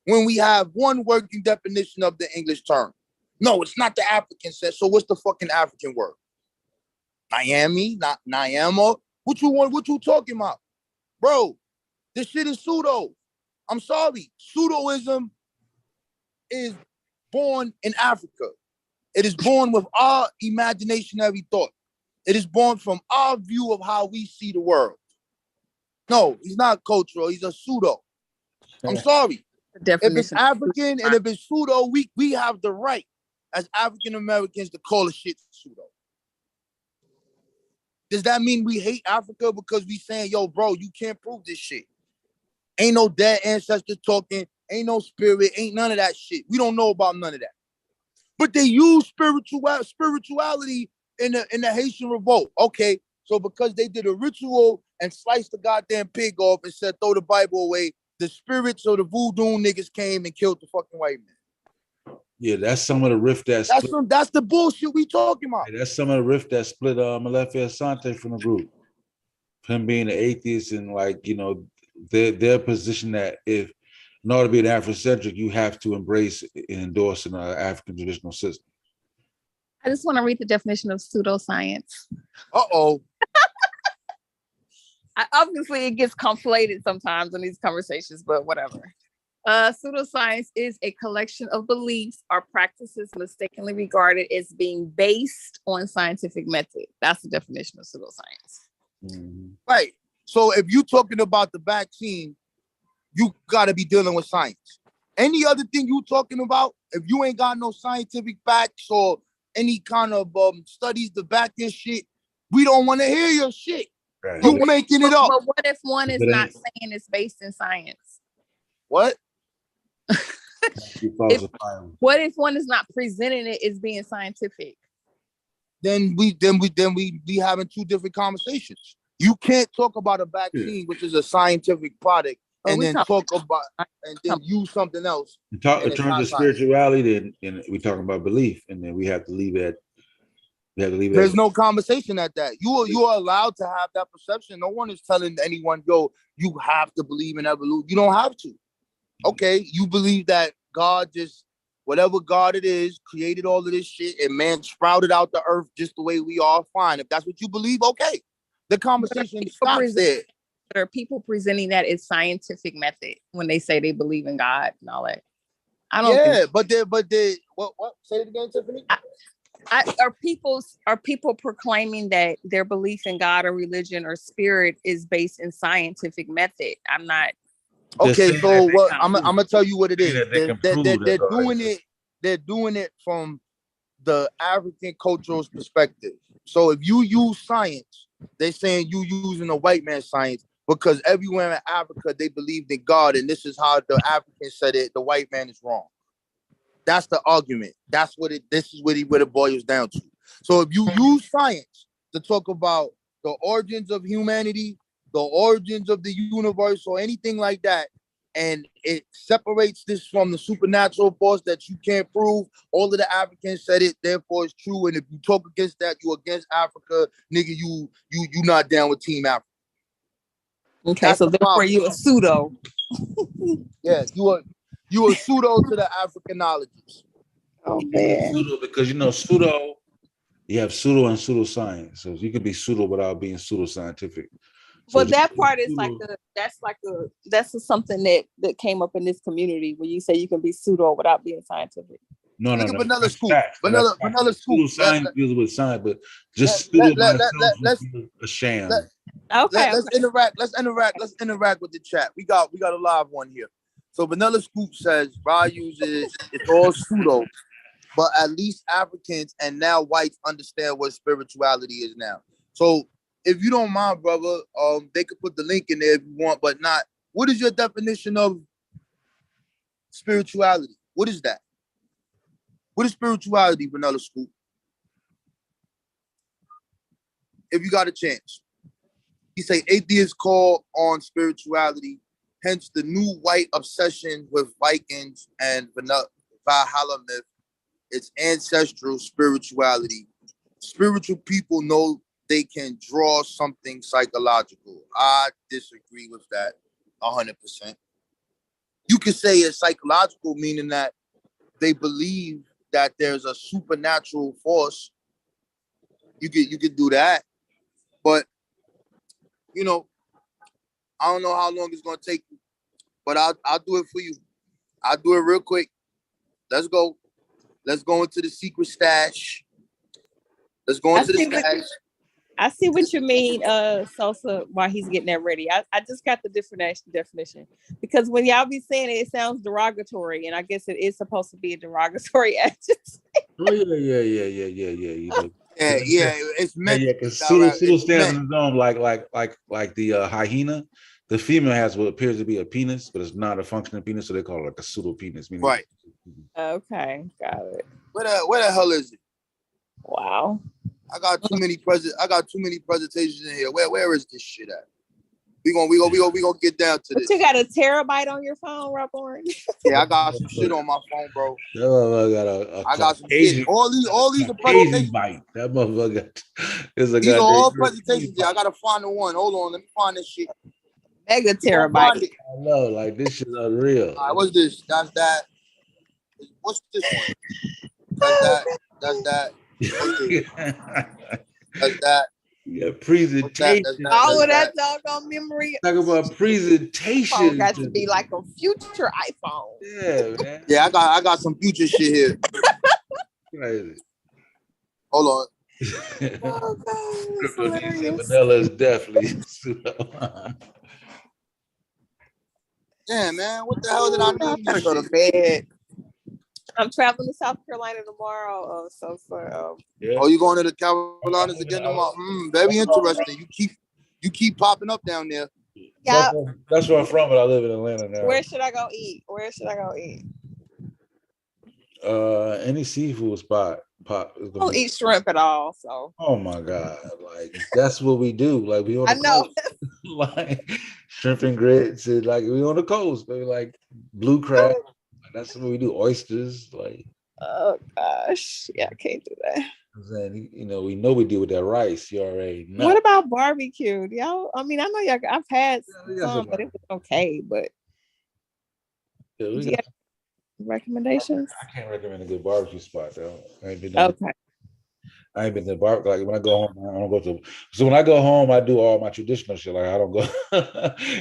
When we have one working definition of the English term. No, it's not the African set. So what's the fucking African word? Miami, not Nyama. What you want? What you talking about? Bro, this shit is pseudo. I'm sorry. Pseudoism is born in Africa. It is born with our imaginary thought. It is born from our view of how we see the world. No, he's not cultural. He's a pseudo. I'm sorry. If it's African and if it's pseudo, we have the right as African Americans to call a shit pseudo. Does that mean we hate Africa because we saying, yo, bro, you can't prove this shit? Ain't no dead ancestors talking. Ain't no spirit. Ain't none of that shit. We don't know about none of that. But they use spirituality in the Haitian revolt. Okay, so because they did a ritual and sliced the goddamn pig off and said, throw the Bible away, the spirits of the voodoo niggas came and killed the fucking white man. Yeah, that's some of the rift that split. That's the bullshit we talking about. Yeah, that's some of the rift that split Malefi Asante from the group. Him being an atheist and like, you know, their position that if in order to be an Afrocentric, you have to embrace and endorse an African traditional system. I just want to read the definition of pseudoscience. Uh-oh. Obviously, it gets conflated sometimes in these conversations, but whatever. Pseudoscience is a collection of beliefs or practices mistakenly regarded as being based on scientific method. That's the definition of pseudoscience. Mm-hmm. Right. So if you're talking about the vaccine, you got to be dealing with science. Any other thing you talking about, if you ain't got no scientific facts or any kind of studies to back your shit, we don't want to hear your shit. Right. You making it up. But what if one is not saying it's based in science? What? What if one is not presenting it as being scientific? Then we having 2 different conversations. You can't talk about a vaccine, which is a scientific product, and then talk about and then use something else. In terms of spirituality, then we talking about belief, and then we have to leave it. There's no conversation at that. You are allowed to have that perception. No one is telling anyone, yo, you have to believe in evolution. You don't have to. Okay, you believe that God just, whatever God it is, created all of this shit and man sprouted out the earth just the way we are, fine. If that's what you believe, okay. The conversation stops there. But are people presenting that as scientific method when they say they believe in God and all that? I don't think so. but they what? Say it again, Tiffany. Are people proclaiming that their belief in God or religion or spirit is based in scientific method? I'm not. Okay, so what I'm gonna tell you what it is. They're doing it. They're doing it from the African cultural perspective. So if you use science, they're saying you using a white man's science because everywhere in Africa they believed in God, and this is how the Africans said it. The white man is wrong. That's the argument. That's what it. This is what it boils down to. So if you use science to talk about the origins of humanity, the origins of the universe, or anything like that, and it separates this from the supernatural force that you can't prove, all of the Africans said it, therefore it's true. And if you talk against that, you against Africa, nigga. You not down with Team Africa. Okay, that's so therefore you a pseudo. Yeah, you a pseudo to the Africanologies. Oh man. Pseudo because pseudo, you have pseudo and pseudoscience. So you could be pseudo without being pseudoscientific. So well, that part is like that's something that came up in this community where you say you can be pseudo without being scientific. No. Vanilla That's scoop. facts. Vanilla scoop. Science deals with science, but just pseudo by itself is a sham. Let's interact. Let's interact with the chat. We got a live one here. So Vanilla Scoop says Ra uses it's all pseudo, but at least Africans and now whites understand what spirituality is now. So if you don't mind, brother, they could put the link in there if you want, but not. What is your definition of spirituality? What is that? What is spirituality, Vanilla Scoop? If you got a chance. He say atheists call on spirituality, hence the new white obsession with Vikings and Valhalla myth. It's ancestral spirituality. Spiritual people know they can draw something psychological. I disagree with that 100%. You could say it's psychological, meaning that they believe that there's a supernatural force. You could do that, but you know, I don't know how long it's gonna take you, but I'll do it for you. I'll do it real quick. Let's go. Let's go into the secret stash. Let's go into the stash. I see what you mean, Sosa, while he's getting that ready. I just got the definition because when y'all be saying it, it sounds derogatory, and I guess it is supposed to be a derogatory adjective. Oh yeah. You know. Yeah, it's meant. Yeah, because pseudo stands on its own, like the hyena. The female has what appears to be a penis, but it's not a functioning penis, so they call it like a pseudo penis. Right. Okay, got it. Where the hell is it? Wow. I got too many presentations in here. Where is this shit at? We gonna get down to this. But you got a terabyte on your phone, Robert? Yeah, I got some shit on my phone, bro. I got some shit. All these are presentations. That motherfucker is a These are all presentations. Yeah, I gotta find the one. Hold on, let me find this shit. Mega terabyte. I know, like this shit unreal. All right, what's this? That's that. What's this one? That's that. That's that. Yeah, presentation. All of that doggone memory. Talk about presentation. Phone got to be like a future iPhone. Yeah, man. Yeah, I got some future shit here. Crazy. Hold on. Oh, God, Vanilla is definitely. Yeah, man. What the hell did I need? I go to bed. I'm traveling to South Carolina tomorrow. Yeah. Oh, you going to the Carolinas again tomorrow? Very interesting. You keep popping up down there. Yeah. That's where I'm from, but I live in Atlanta now. Where should I go eat? Any seafood spot. I don't eat shrimp at all. So. Oh my God! Like that's what we do. Like we on the I know. coast. Like shrimp and grits, and like we on the coast, baby. Like blue crab. That's what we do. Oysters, like. Oh gosh, yeah, I can't do that. Then you know we deal with that rice. You already know. What about barbecue? Y'all, I mean, I know y'all. I've had some, but it was okay. But yeah, recommendations? I can't recommend a good barbecue spot though. I ain't been to barbecue. Like when I go home, I don't go to. So when I go home, I do all my traditional shit. Like I don't go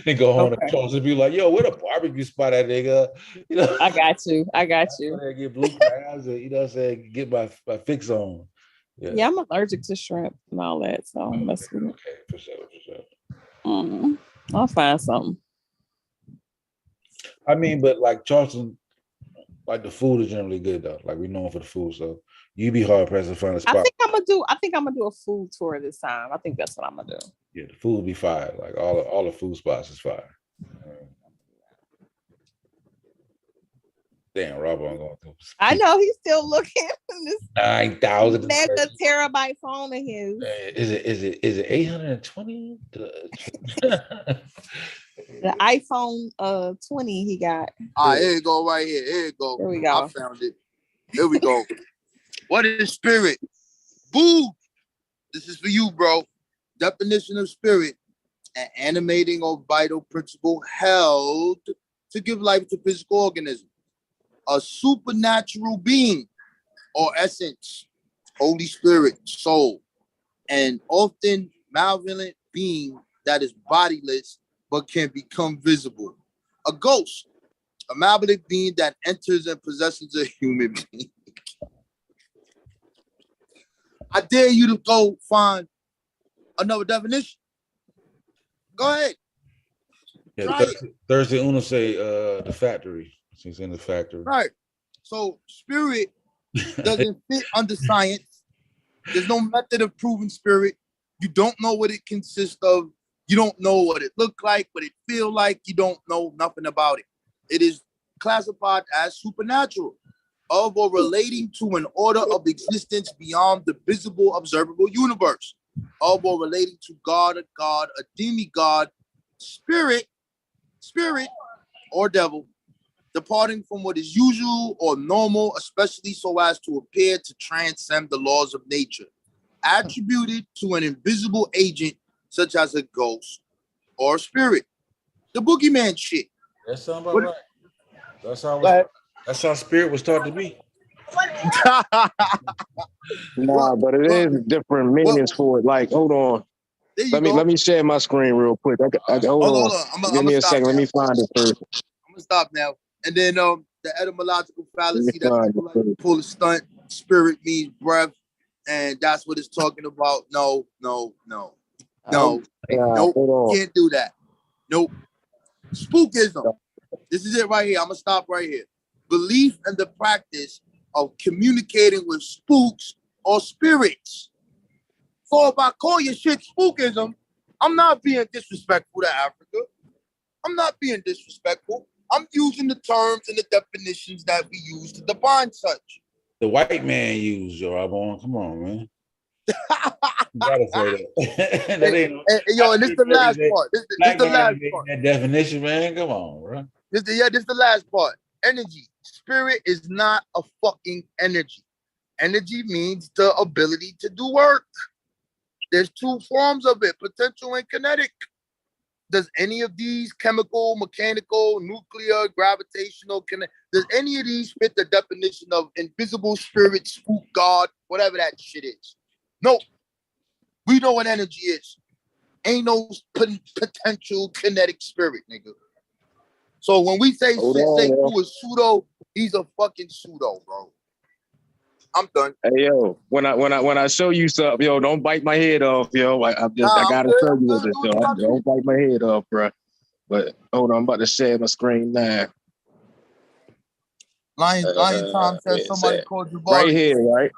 and go home and close and be like, "Yo, where the barbecue spot at, nigga?" You know. I got you. Get blue crabs, and, you know what I'm saying? Get my fix on. Yeah, I'm allergic to shrimp and all that, so okay, for sure. I'll find something. I mean, but like Charleston, like the food is generally good though. Like we're known for the food, so you'd be hard pressed to find a spot. I think I'm gonna do a food tour this time. I think that's what I'm gonna do. Yeah, the food will be fire. Like all the food spots is fire. Damn, Rob, I'm going through. I know he's still looking this 9,000 mega terabyte phone of his. Is it 820? The iPhone 20 he got. All right, here you go, right here. Here you go. Here we go. I found it. Here we go. What is spirit? Boo! This is for you, bro. Definition of spirit: an animating or vital principle held to give life to physical organisms. A supernatural being or essence, Holy Spirit, soul, and often malevolent being that is bodiless but can become visible. A ghost, a malevolent being that enters and possesses a human being. I dare you to go find another definition. Go ahead. Yeah, Thursday Uno say the factory. She's in the factory. Right. So spirit doesn't fit under science. There's no method of proving spirit. You don't know what it consists of. You don't know what it look like, what it feel like. You don't know nothing about it. It is classified as supernatural, of or relating to an order of existence beyond the visible, observable universe, of or relating to God, a demigod, spirit, or devil, departing from what is usual or normal, especially so as to appear to transcend the laws of nature, attributed to an invisible agent such as a ghost or spirit. The boogeyman shit. That sounds about right. That's how spirit was taught to be. Nah, but it is different meanings for it. Like, hold on. Let me share my screen real quick. Hold on. Give me a second. Let me find it first. I'm gonna stop now. And then the etymological fallacy that people like to pull a stunt. Spirit means breath, and that's what it's talking about. No. Nope. Can't do that. Nope. Spookism. This is it right here. I'm gonna stop right here. Belief and the practice of communicating with spooks or spirits. So if I call your shit spookism, I'm not being disrespectful to Africa. I'm not being disrespectful. I'm using the terms and the definitions that we use to define such. The white man used, yo, Arbon. Come on, man. You gotta say that. That ain't, and this is the last part. This is the last part. That definition, man. Come on, bro. This is the last part. Energy. Spirit is not a fucking energy. Energy means the ability to do work. There's two forms of it, potential and kinetic. Does any of these chemical, mechanical, nuclear, gravitational, does any of these fit the definition of invisible spirit, spook, God, whatever that shit is? No. We know what energy is. Ain't no potential kinetic spirit, nigga. So when we say who is pseudo, he's a fucking pseudo, bro. I'm done. Hey yo, when I show you something, yo, don't bite my head off, yo. I gotta show you this, yo. Don't bite my head off, bro. But hold on, I'm about to share my screen now. Lion Tom says somebody called you right here, right?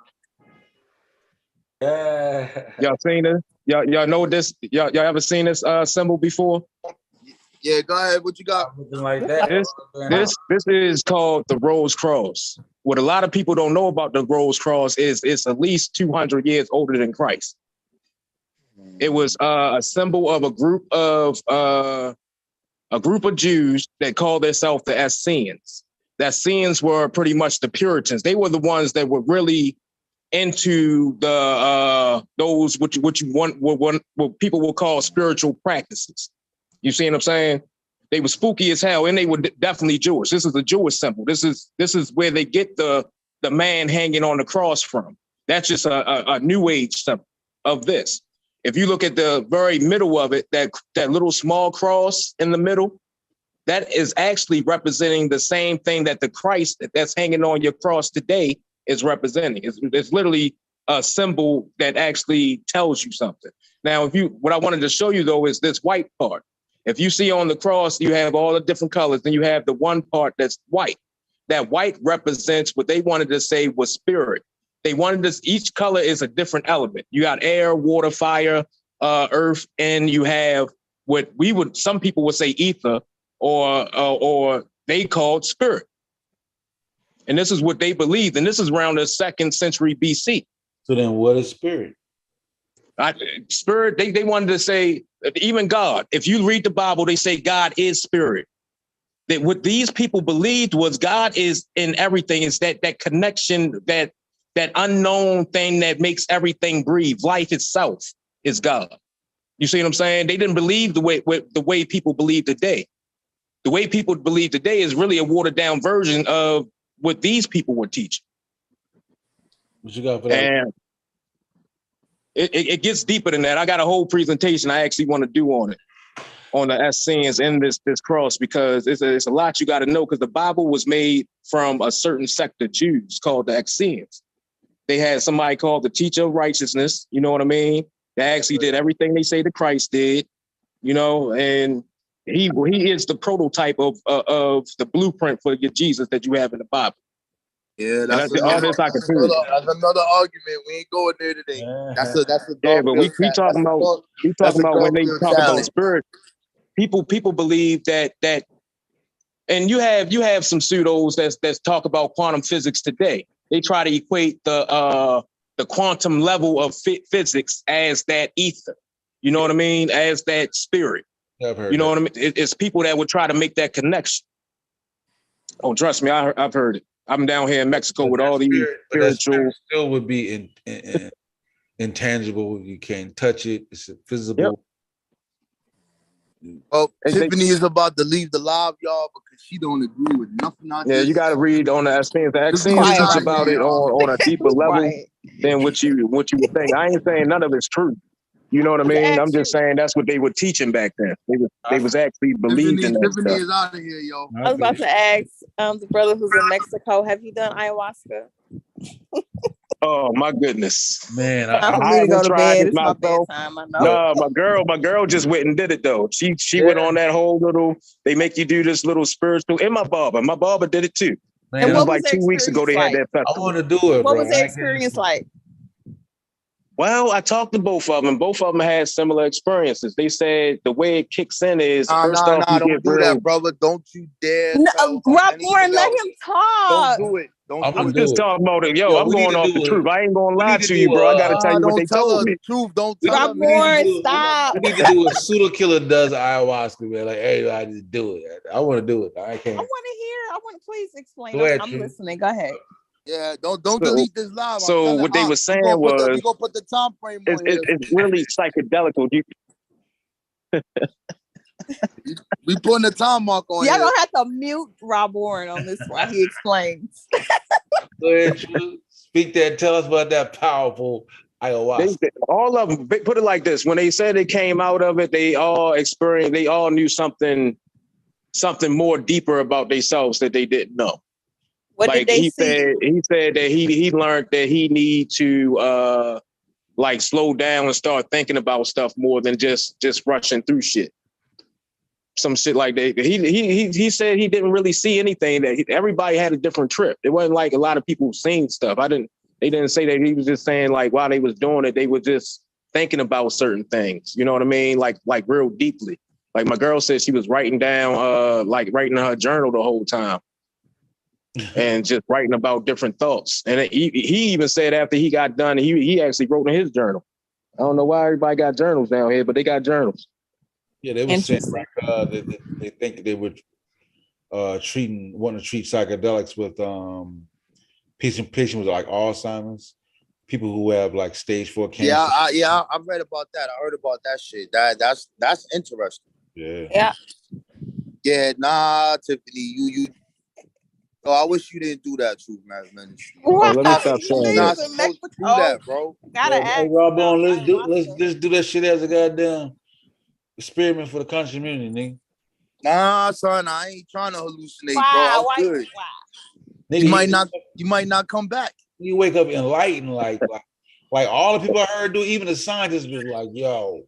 Yeah. Y'all seen this? Y'all know this? Y'all ever seen this symbol before? Yeah, go ahead. What you got? Like that. This is called the Rose Cross. What a lot of people don't know about the Rose Cross is it's at least 200 years older than Christ. It was a symbol of a group of Jews that called themselves the Essenes. The Essenes were pretty much the Puritans. They were the ones that were really into the those what people will call spiritual practices. You see what I'm saying? They were spooky as hell, and they were definitely Jewish. This is a Jewish symbol. This is where they get the man hanging on the cross from. That's just a New Age symbol of this. If you look at the very middle of it, that little small cross in the middle, that is actually representing the same thing that the Christ that's hanging on your cross today is representing. It's literally a symbol that actually tells you something. Now, what I wanted to show you though is this white part. If you see on the cross, you have all the different colors, then you have the one part that's white. That white represents what they wanted to say was spirit. They wanted this, each color is a different element. You got air, water, fire, earth, and you have what some people would say ether, or they called spirit. And this is what they believed. And this is around the 2nd century BC. So then what is spirit? Spirit, they wanted to say, even God, if you read the Bible, they say God is spirit. That what these people believed was God is in everything. It's that connection, that unknown thing that makes everything breathe. Life itself is God. You see what I'm saying? They didn't believe the way people believe today. The way people believe today is really a watered down version of what these people were teaching. What you got for that? it gets deeper than that. I got a whole presentation I actually want to do on it, on the Essenes in this cross, because it's a lot you got to know, because the Bible was made from a certain sect of Jews called the Essenes. They had somebody called the teacher of righteousness, you know what I mean? They actually did everything they say that Christ did, you know, and he is the prototype of the blueprint for your Jesus that you have in the Bible. Yeah, that's another argument. We ain't going there today. That's a yeah, but we talking about when they talk about spirit. People believe that, and you have some pseudos that's talk about quantum physics today. They try to equate the quantum level of physics as that ether. You know what I mean? As that spirit. I've heard you know what I mean? It's people that would try to make that connection. Oh, trust me, I've heard it. I'm down here in Mexico with all these spiritual. Still would be intangible. You can't touch it. It's invisible. Yep. Oh, Tiffany is about to leave the live, y'all, because she don't agree with nothing. Yeah, you got to read on the Essenes. The Essenes teach about it on a deeper level than what you would think. I ain't saying none of it's true. You know what I mean? I'm just saying that's what they were teaching back then. They was actually believed in that Tiffany stuff. is out of here, yo. I was about to ask the brother who's in Mexico, have you done ayahuasca? Oh my goodness, man! I to go to bed. It's my bedtime. I know. No, my girl just went and did it though. She went on that whole little. They make you do this little spiritual. And my barber did it too. Man, it was like 2 weeks ago. They had that festival. I want to do it. What was the experience like? Well, I talked to both of them. Both of them had similar experiences. They said the way it kicks in is first off, don't do that, brother. Don't you dare. No, Rob Warren, let him talk. Don't do it. I'm just talking about it. Yo, I'm going off the truth. I ain't gonna lie to you, bro. I gotta tell you what they told me. Truth. Don't tell Rob Warren, stop. We need to do a pseudo killer does ayahuasca, man. Like, hey, I just do it. I want to do it. I can't. I want to hear. Please explain. Go ahead, I'm listening. Go ahead. Yeah, don't delete this live. So what they were saying was, we gonna put the time frame on it's really psychedelic. We putting the time mark on. Y'all gonna have to mute Rob Warren on this while he explains. Go ahead, speak that. Tell us about that powerful ayahuasca. All of them. Put it like this: when they said they came out of it, they all experienced. They all knew something more deeper about themselves that they didn't know. What did they see? He said that he learned that he need to like slow down and start thinking about stuff more than just rushing through shit. Some shit like that. He said he didn't really see anything. That everybody had a different trip. It wasn't like a lot of people seen stuff. They didn't say that. He was just saying like while they was doing it, they were just thinking about certain things. You know what I mean? Like real deeply. Like my girl said, she was writing down writing in her journal the whole time. And just writing about different thoughts. And he even said after he got done, he actually wrote in his journal. I don't know why everybody got journals down here, but they got journals. Yeah, they were saying like they think they were want to treat psychedelics with patients with like Alzheimer's, people who have like stage 4 cancer. Yeah, I read about that. I heard about that shit. That's interesting. Yeah. Nah, Tiffany, you. Oh, I wish you didn't do that, Truth Mass Ministry. Let me stop saying You're not supposed to do that, bro. Gotta ask. Hey, Rob, let's do that shit as a goddamn experiment for the country community, nigga. Nah, son, I ain't trying to hallucinate, wow, bro. I'm good. Nigga, you might not come back. You wake up enlightened, like all the people I heard do, even the scientists was like, yo.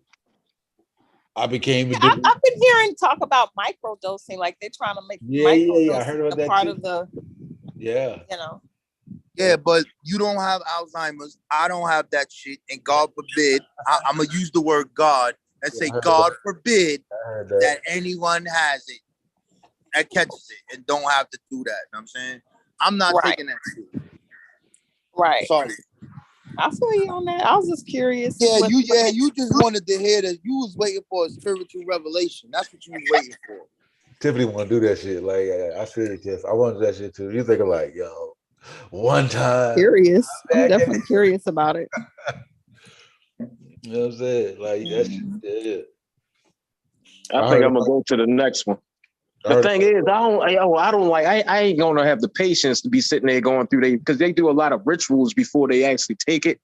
I've been hearing talk about microdosing, like they're trying to make microdosing I heard about that part too. of the Yeah, but you don't have Alzheimer's. I don't have that shit, and God forbid. I'm gonna use the word God and say God forbid that anyone has it that catches it and don't have to do that. You know what I'm saying? I'm not taking that shit. Right. Sorry. I feel you on that. I was just curious. Yeah, you just wanted to hear that. You was waiting for a spiritual revelation. That's what you was waiting for. Tiffany want to do that shit. Like, I feel Tiff. I want to do that shit too. You thinking like, yo, one time. Curious. I'm definitely curious about it. You know what I'm saying? Like, that's yeah. I think I'm gonna go to the next one. The thing is, I ain't gonna have the patience to be sitting there going through because they do a lot of rituals before they actually take it.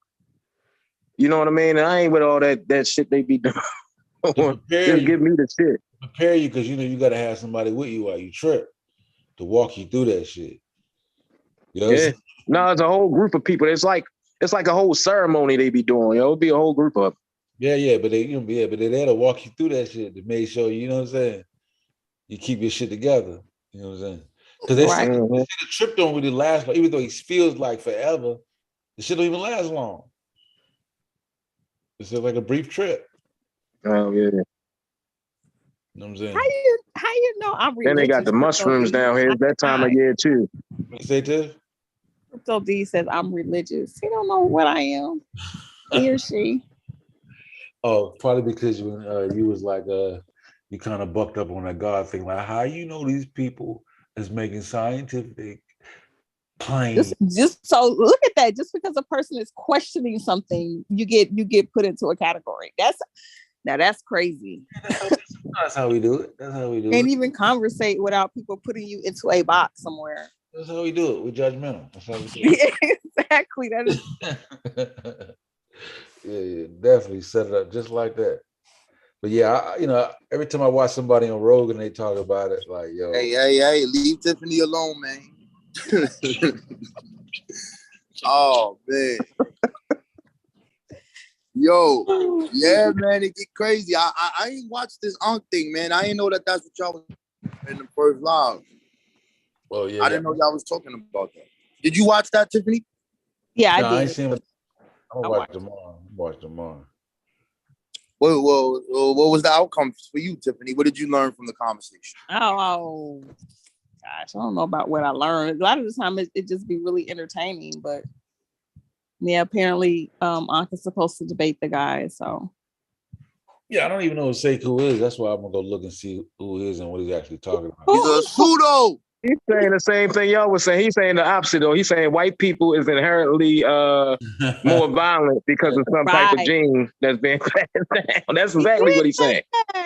You know what I mean? And I ain't with all that shit they be doing. Just give me the shit. Prepare you, because you got to have somebody with you while you trip to walk you through that shit. You know yeah. No, it's a whole group of people. It's like a whole ceremony they be doing. It'll be a whole group of them. Yeah, but they're there to walk you through that shit to make sure, you know what I'm saying, you keep your shit together. You know what I'm saying? Because they say the trip don't really last, but even though it feels like forever, the shit don't even last long. It's just like a brief trip. Oh yeah. You know what I'm saying? How you know I'm religious? Then they got the mushrooms down here. It's that time of year too. What you say, Tiff? Crypto D says I'm religious. He don't know what I am. He or she. Oh, probably because you was like you kind of bucked up on that God thing. Like, how you know these people is making scientific claims? Just so look at that. Just because a person is questioning something, you get put into a category. That's crazy. That's how we do it. Can't even conversate without people putting you into a box somewhere. That's how we do it. We're judgmental. That's how we do it. Yeah, exactly. That is. Yeah, definitely set it up just like that. But yeah, every time I watch somebody on Rogan, they talk about it like, yo. Hey, leave Tiffany alone, man. Oh, man. Yo, yeah, man, it get crazy. I ain't watched this Ankh thing, man. I ain't know that's what y'all was in the first live. Oh, yeah. I didn't know y'all was talking about that. Did you watch that, Tiffany? Yeah, no, I did. I ain't seen it. I'm gonna watch tomorrow. Well, what was the outcome for you, Tiffany? What did you learn from the conversation? Oh, gosh, I don't know about what I learned. A lot of the time it just be really entertaining, but yeah, apparently Ankh is supposed to debate the guy, so. Yeah, I don't even know who Sekou is. That's why I'm gonna go look and see who he is and what he's actually talking about. He's a pseudo. He's saying the same thing y'all was saying. He's saying the opposite though. He's saying white people is inherently more violent because of some type of gene that's being passed down. That's exactly what he's saying.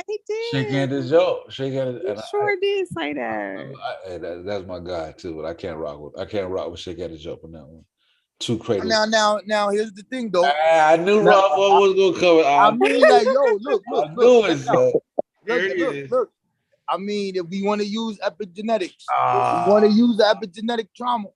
He did. Shake hand his joke. Shake hand. He sure did say that. That's my guy too, but I can't rock with Shake hand his joke on that one. Too crazy. Now, here's the thing, though. I knew Rob was gonna come. I mean, like, yo, look. Look. I mean, if we want to use epigenetics, we want to use the epigenetic trauma,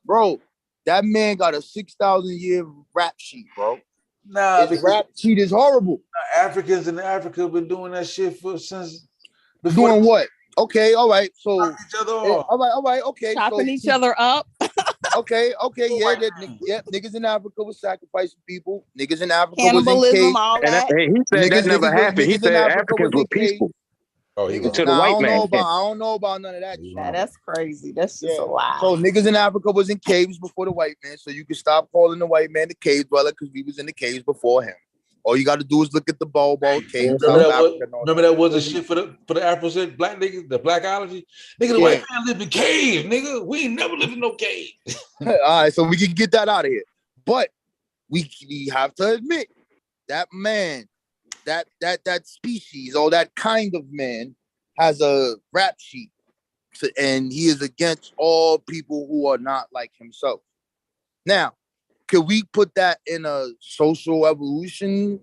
bro. That man got a 6,000 year rap sheet, bro. Nah, his rap sheet is horrible. Africans in Africa have been doing that shit since. Doing what? Okay, all right. So, each other off. all right. Okay, chopping each other up. Okay, yeah. Niggas in Africa was sacrificing people. Niggas in Africa Cannibalism, was in caves. all that. And he said that never happened. He said Africans were peaceful. Oh, niggas, I don't know about none of that. That's crazy. That's just a lie. So niggas in Africa was in caves before the white man. So you can stop calling the white man the cave dweller because we was in the caves before him. All you got to do is look at the Bobo caves. Remember that was a shit for the Afro black niggas, the blackology. Nigga, the white man lived in caves, nigga. We ain't never lived in no cave. All right, so we can get that out of here. But we have to admit that man, that species or that kind of man has a rap sheet, and he is against all people who are not like himself. Now, could we put that in a social evolution?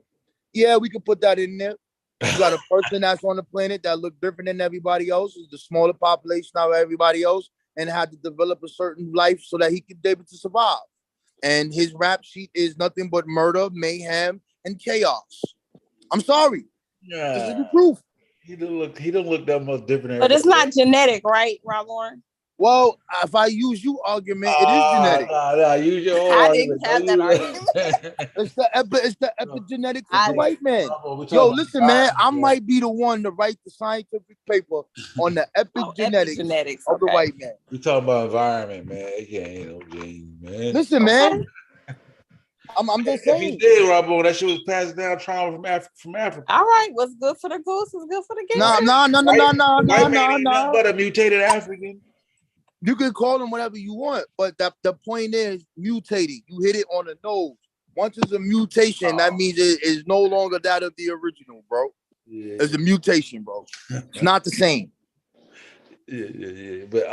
Yeah, we could put that in there. You got a person that's on the planet that look different than everybody else, is the smaller population of everybody else, and had to develop a certain life so that he could be able to survive. And his rap sheet is nothing but murder, mayhem, and chaos. I'm sorry. Yeah. This is the truth. He don't look that much different. But it's not genetic, right, Rob Lauren? Well, if I use your argument, it is genetic. Nah, use your own I argument. didn't have that argument. It's the epigenetics of the white man. Yo, listen, man, I might be the one to write the scientific paper on the epigenetics of the white man. We talking about environment, man. It ain't no genes, man. Listen, man. I'm just saying. If he did, Robo, that shit was passed down trauma from Africa. All right, what's good for the goose is good for the gander. No. But a mutated African. You can call them whatever you want, but the point is mutated. You hit it on the nose. Once it's a mutation, that means it is no longer that of the original, bro. Yeah. It's a mutation, bro. It's not the same. Yeah. But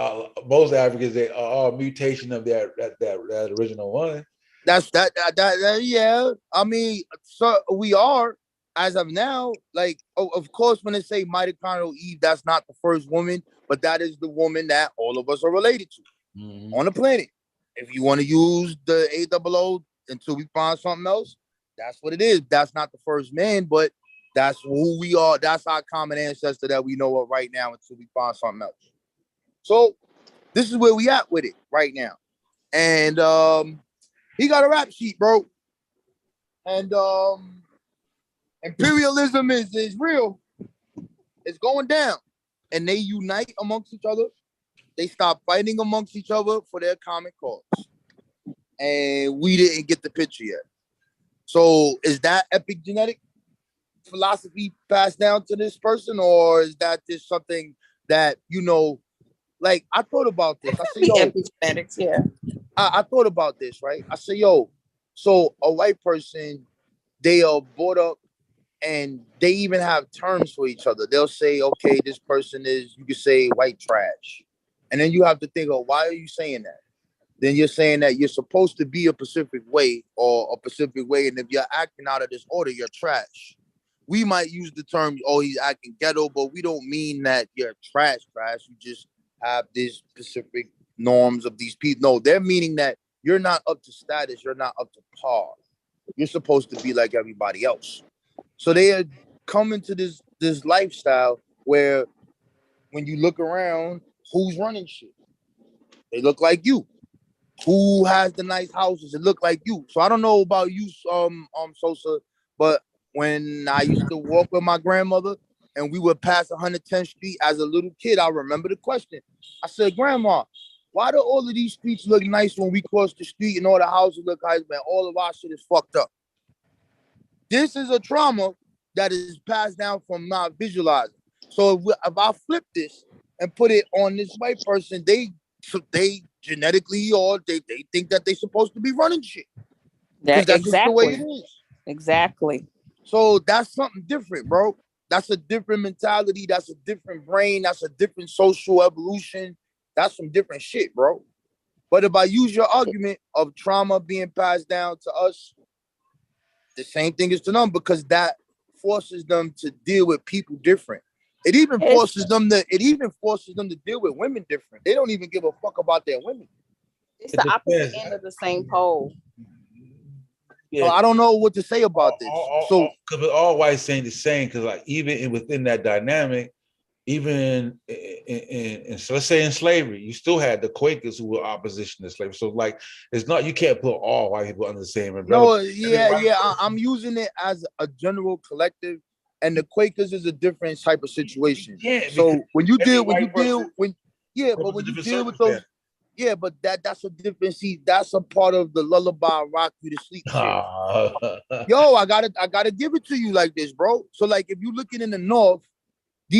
most Africans, they are all mutation of that original one. Yeah. I mean, so we are as of now. Like, of course, when they say mitochondrial Eve, that's not the first woman, but that is the woman that all of us are related to on the planet. If you want to use the AOO until we find something else, that's what it is. That's not the first man, but that's who we are. That's our common ancestor that we know of right now until we find something else. So this is where we at with it right now. And he got a rap sheet, bro. And imperialism is real. It's going down. And they unite amongst each other. They stop fighting amongst each other for their common cause. And we didn't get the picture yet. So is that epigenetic philosophy passed down to this person, or is that just something that, you know, like I thought about this. I said, yo, epigenetics, yeah. I thought about this, right? I said, yo, so a white person, they are brought up and they even have terms for each other. They'll say, okay, this person is, you could say white trash. And then you have to think, oh, why are you saying that? Then you're saying that you're supposed to be a specific way or a specific way. And if you're acting out of this order, you're trash. We might use the term, oh, he's acting ghetto, but we don't mean that you're trash. You just have these specific norms of these people. No, they're meaning that you're not up to status. You're not up to par. You're supposed to be like everybody else. So they are coming to this lifestyle where when you look around, who's running shit? They look like you. Who has the nice houses? It look like you. So I don't know about you, Sosa, but when I used to walk with my grandmother and we would pass 110th Street as a little kid, I remember the question. I said, Grandma, why do all of these streets look nice when we cross the street and all the houses look nice, but all of our shit is fucked up? This is a trauma that is passed down from not visualizing. So if I flip this and put it on this white person, they genetically or they think that they're supposed to be running shit. That's just the way it is. Exactly. So that's something different, bro. That's a different mentality. That's a different brain. That's a different social evolution. That's some different shit, bro. But if I use your argument of trauma being passed down to us, the same thing is to them, because that forces them to deal with people different. It even forces them to deal with women different. They don't even give a fuck about their women. It's the opposite end of the same pole. Yeah. So I don't know what to say about this. So because all whites saying the same, because like even within that dynamic, even in so let's say in slavery, you still had the Quakers who were opposition to slavery. So like it's not, you can't put all white people under the same umbrella. No, yeah. I'm using it as a general collective, and the Quakers is a different type of situation. Yeah. So when you deal with those. Yeah, but that's a different. See, that's a part of the lullaby rock you to sleep shit. Yo, I gotta give it to you like this, bro. So like, if you looking in the North, the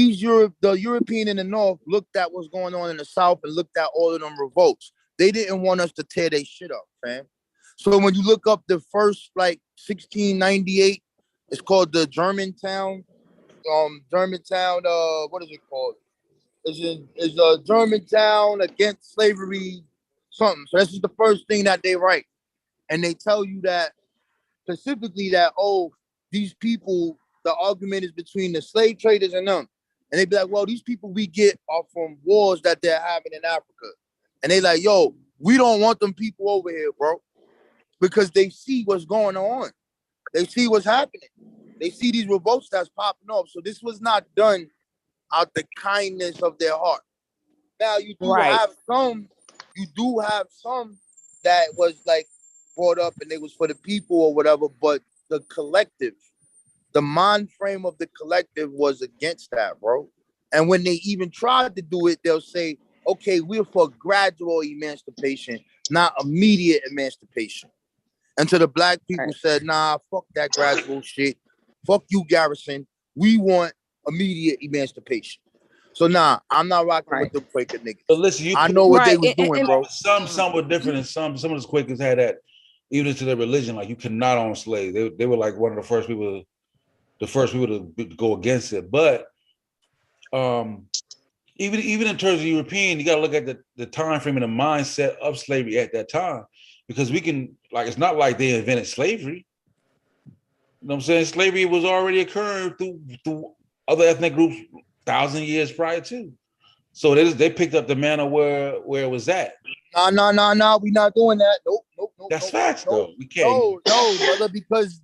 European in the North looked at what's going on in the South and looked at all of them revolts. They didn't want us to tear their shit up, fam. So when you look up the first, like 1698, it's called the Germantown. What is it called? Is a Germantown against slavery, something. So this is the first thing that they write. And they tell you that specifically that, oh, these people, the argument is between the slave traders and them. And they be like, well, these people we get are from wars that they're having in Africa. And they like, yo, we don't want them people over here, bro. Because they see what's going on. They see what's happening. They see these revolts that's popping up. So this was not done out the kindness of their heart. Now you do have some that was like brought up and it was for the people or whatever, but the collective, the mind frame of the collective was against that, bro. And when they even tried to do it, they'll say, okay, we're for gradual emancipation, not immediate emancipation. And so the black people said, nah, fuck that gradual shit. Fuck you, Garrison. We want immediate emancipation. So nah, I'm not rocking with the Quaker niggas. But listen, I know what they was doing, bro. Some were different, and some of those Quakers had that even into their religion. Like you cannot own slaves. They were like one of the first people to go against it. But even in terms of European, you got to look at the time frame and the mindset of slavery at that time. because we can, like, it's not like they invented slavery. You know what I'm saying? Slavery was already occurring through other ethnic groups 1,000 years prior to. So they picked up the manner where it was at. No, we not doing that. Nope. That's facts, though. We can't. can't. No, brother, because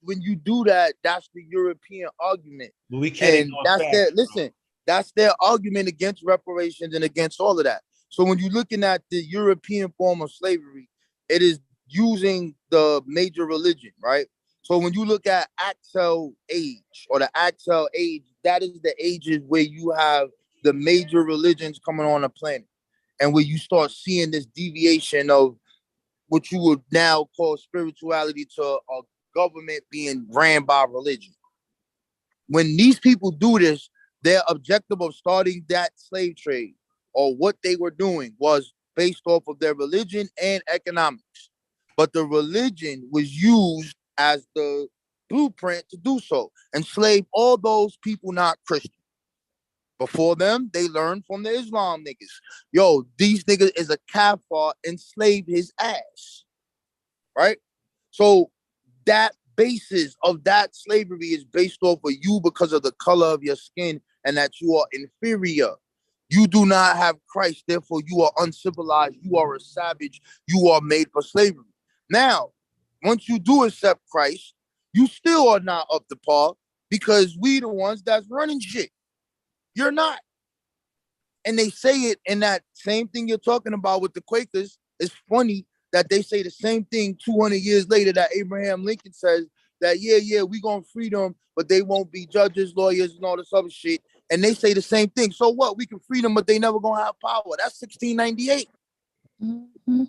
when you do that, that's the European argument. But we can't. And that's their argument against reparations and against all of that. So when you're looking at the European form of slavery, it is using the major religion, right? So when you look at Axel age or the Axel age, that is the ages where you have the major religions coming on the planet, and where you start seeing this deviation of what you would now call spirituality to a government being ran by religion. When these people do this, their objective of starting that slave trade or what they were doing was based off of their religion and economics. But the religion was used as the blueprint to do so. Enslave all those people not Christian. Before them, they learned from the Islam niggas. Yo, these niggas is a kafir, enslave his ass. Right? So that basis of that slavery is based off of you because of the color of your skin and that you are inferior. You do not have Christ, therefore you are uncivilized, you are a savage, you are made for slavery. Now, once you do accept Christ, you still are not up to par because we the ones that's running shit. You're not. And they say it in that same thing you're talking about with the Quakers. It's funny that they say the same thing 200 years later that Abraham Lincoln says that, yeah, we gonna free them, but they won't be judges, lawyers, and all this other shit. And they say the same thing. So what? We can free them, but they never gonna have power. That's 1698. Mm-hmm.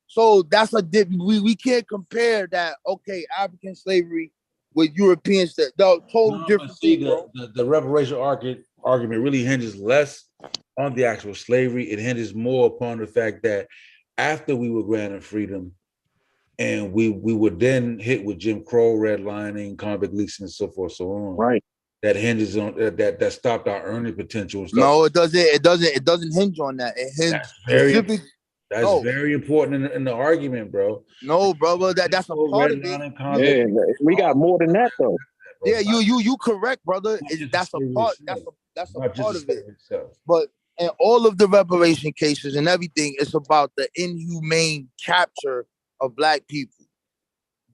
So that's we can't compare that. Okay, African slavery with Europeans, that total different. See, the reparation argument really hinges less on the actual slavery. It hinges more upon the fact that after we were granted freedom, and we were then hit with Jim Crow, redlining, convict leasing, and so forth, so on. Right. That hinges on that stopped our earning potential. And stuff. No, it doesn't. It doesn't hinge on that. It hinges. That's very important in the argument, bro. No, brother, that's a part of it. Yeah, we got more than that though. Yeah, you correct, brother. That's a part. That's a part of it. But in all of the reparation cases and everything, it's about the inhumane capture of Black people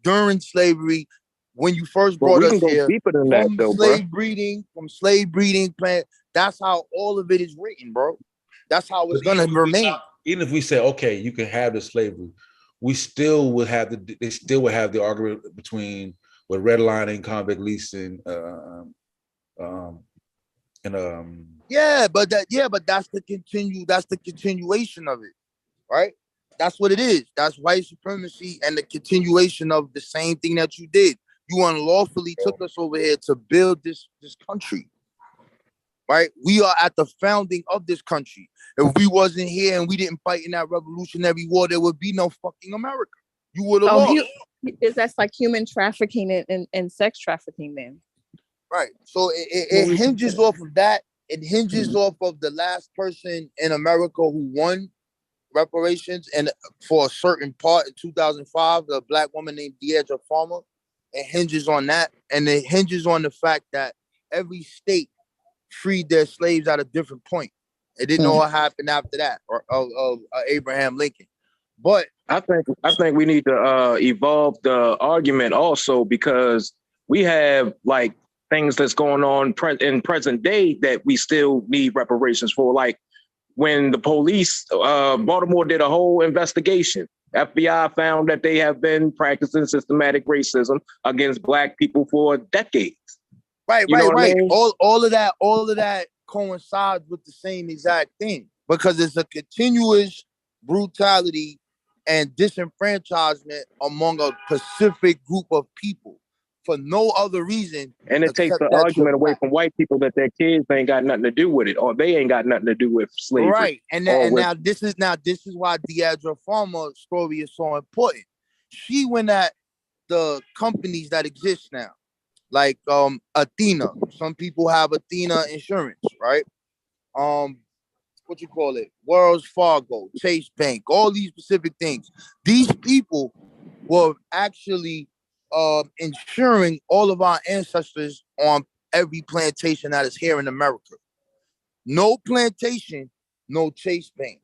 during slavery. When you first brought us here, from slave breeding plant. That's how all of it is written, bro. That's how it's gonna remain. Even if we say, okay, you can have the slavery, they still would have the argument between with redlining, convict leasing, but that's the continuation of it, right? That's what it is. That's white supremacy and the continuation of the same thing that you did. You unlawfully took us over here to build this country. Right? We are at the founding of this country. If we wasn't here and we didn't fight in that Revolutionary War, there would be no fucking America. You would have lost. That's like human trafficking and sex trafficking then. Right. So it hinges off of that. It hinges off of the last person in America who won reparations, and for a certain part in 2005, a Black woman named Deidre Farmer. It hinges on that. And it hinges on the fact that every state freed their slaves at a different point. It didn't know what happened after that, or Abraham Lincoln. But I think we need to evolve the argument also, because we have like things that's going on in present day that we still need reparations for. Like when the police, Baltimore did a whole investigation. FBI found that they have been practicing systematic racism against Black people for decades. Right. I mean? All of that coincides with the same exact thing, because it's a continuous brutality and disenfranchisement among a specific group of people for no other reason. And it takes the argument away from white people that their kids ain't got nothing to do with it, or they ain't got nothing to do with slavery. Right. Now this is why Deidre Farmer's story is so important. She went at the companies that exist now. Like Athena. Some people have Athena insurance, right? what you call it, Wells Fargo, Chase Bank, all these specific things. These people were actually insuring all of our ancestors on every plantation that is here in America. No plantation, no Chase Bank.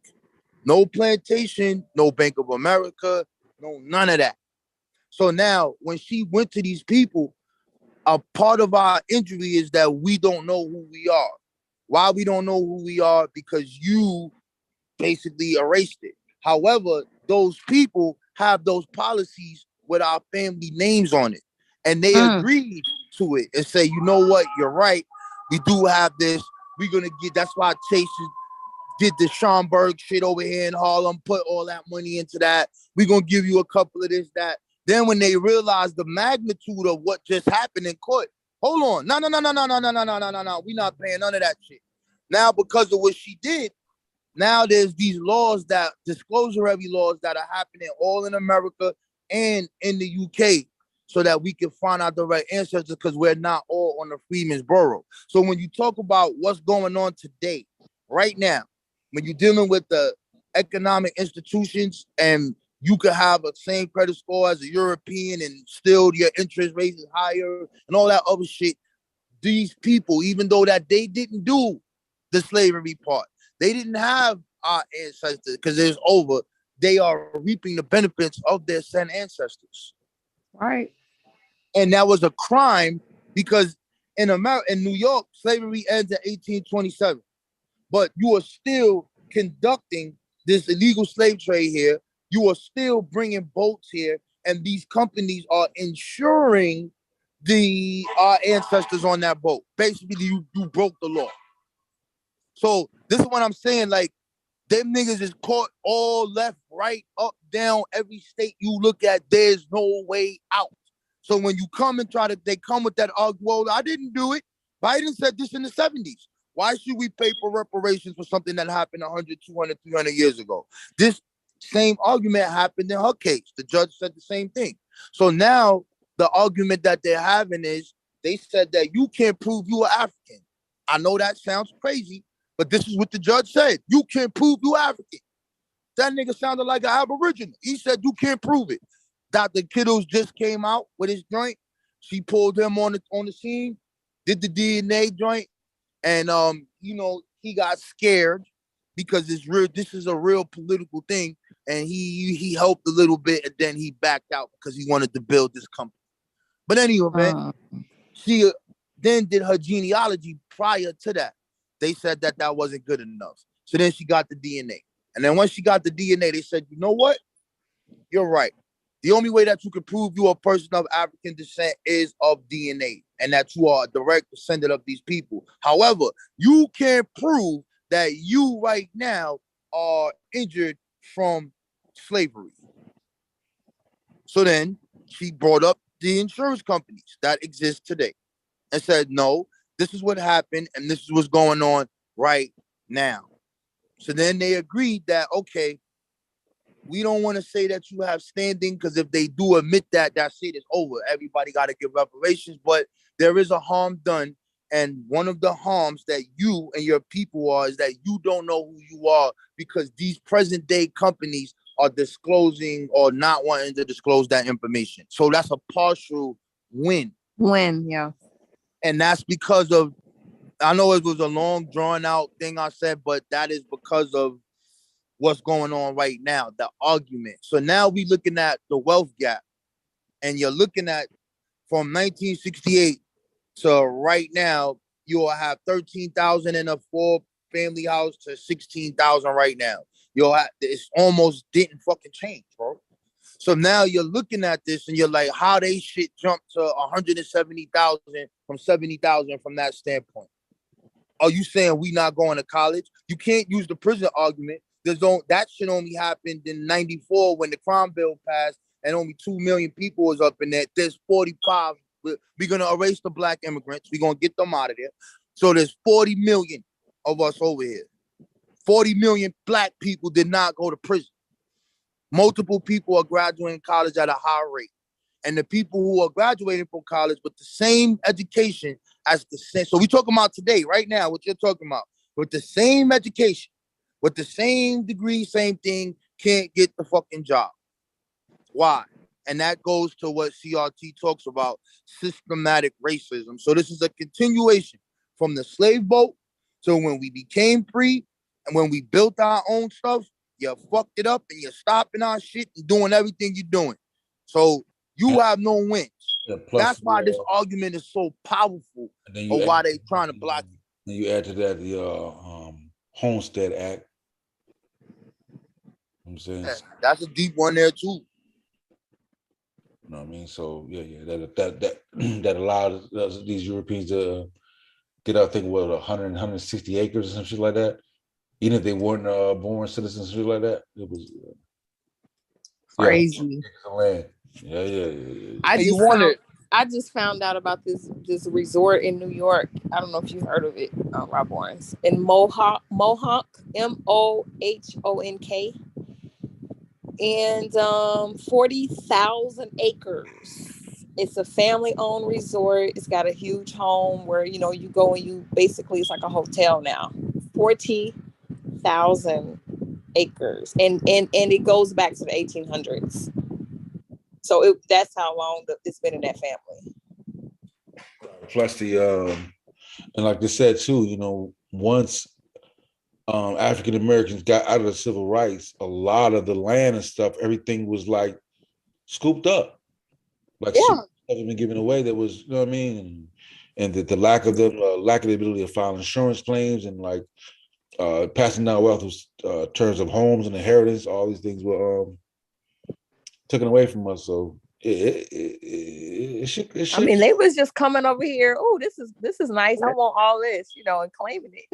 No plantation, no Bank of America, no none of that. So now when she went to these people, a part of our injury is that we don't know who we are. Why we don't know who we are? Because you basically erased it. However, those people have those policies with our family names on it. And they agreed to it and say, you know what, you're right. We do have this. We're going to get, that's why Chase did the Schomburg shit over here in Harlem, put all that money into that. We're going to give you a couple of this, that. Then when they realized the magnitude of what just happened in court, hold on. No. We're not paying none of that shit. Now, because of what she did, now there's these laws, that disclosure-heavy laws that are happening all in America and in the UK, so that we can find out the right ancestors, because we're not all on the Freeman's Borough. So when you talk about what's going on today, right now, when you're dealing with the economic institutions, and you could have a same credit score as a European and still your interest rate is higher and all that other shit, these people, even though that they didn't do the slavery part, they didn't have our ancestors because it's over, they are reaping the benefits of their said ancestors. Right. And that was a crime, because in America, in New York, slavery ends in 1827. But you are still conducting this illegal slave trade here. You are still bringing boats here, and these companies are insuring our ancestors on that boat. Basically, you broke the law. So this is what I'm saying. Like, them niggas is caught all left, right, up, down, every state you look at. There's no way out. So when you come and they come with that argument, well, I didn't do it. Biden said this in the 70s. Why should we pay for reparations for something that happened 100, 200, 300 years ago? This same argument happened in her case. The judge said the same thing. So now the argument that they're having is, they said that you can't prove you are African. I know that sounds crazy, but this is what the judge said. You can't prove you African. That nigga sounded like an Aboriginal. He said you can't prove it. Dr. Kittles just came out with his joint. She pulled him on the scene, did the DNA joint. And he got scared because it's real. This is a real political thing, and he helped a little bit, and then he backed out because he wanted to build this company. But anyway, she then did her genealogy prior to that. They said that wasn't good enough, so then she got the DNA, and then once she got the DNA, they said, you know what? You're right. The only way that you can prove you're a person of African descent is of DNA, and that you are a direct descendant of these people. However, you can't prove that you right now are injured from slavery. So then she brought up the insurance companies that exist today and said, no, this is what happened, and this is what's going on right now. So then they agreed that, okay, we don't want to say that you have standing, because if they do admit that shit is over. Everybody got to give reparations, but there is a harm done. And one of the harms that you and your people are is that you don't know who you are, because these present day companies are disclosing or not wanting to disclose that information. So that's a partial win. Yeah. And that's because of, I know it was a long drawn out thing I said, but that is because of what's going on right now, the argument. So now we're looking at the wealth gap, and you're looking at from 1968 to right now, you'll have 13,000 in a 4-family house to 16,000 right now. It's almost didn't fucking change, bro. So now you're looking at this and you're like, how they shit jumped to 170,000 from 70,000 from that standpoint. Are you saying we not going to college? You can't use the prison argument. That shit only happened in 94 when the crime bill passed, and only 2 million people was up in there. There's 45. We're going to erase the black immigrants. We're going to get them out of there. So there's 40 million of us over here. 40 million black people did not go to prison. Multiple people are graduating college at a high rate. And the people who are graduating from college with the same education as so we're talking about today, right now, what you're talking about, with the same education, with the same degree, same thing, can't get the fucking job. Why? And that goes to what CRT talks about, systematic racism. So this is a continuation from the slave boat to when we became free and when we built our own stuff. You fucked it up and you're stopping our shit and doing everything you're doing. So you have no wins. Yeah, that's why this argument is so powerful, or why they trying to block it. And you add to that the Homestead Act. I'm saying that's a deep one there too. You know what I mean? So yeah, that allowed these Europeans to get, I think, what, 160 acres or some shit like that. Even if they weren't born citizens, shit like that. It was crazy. Yeah. I just found out about this resort in New York. I don't know if you heard of it, Rob Barnes, in Mohawk, Mohonk, and 40,000 acres. It's a family-owned resort. It's got a huge home where you go and you basically, it's like a hotel now. 40,000 acres, and it goes back to the 1800s. So that's how long it's been in that family. Plus and like they said too, once African Americans got out of the civil rights, a lot of the land and stuff, everything was like scooped up, like hasn't been given away. That was, you know what I mean, and the lack of the ability to file insurance claims and like passing down wealth was terms of homes and inheritance. All these things were taken away from us. So it should. I mean, they was just coming over here. Oh, this is nice. I want all this, and claiming it.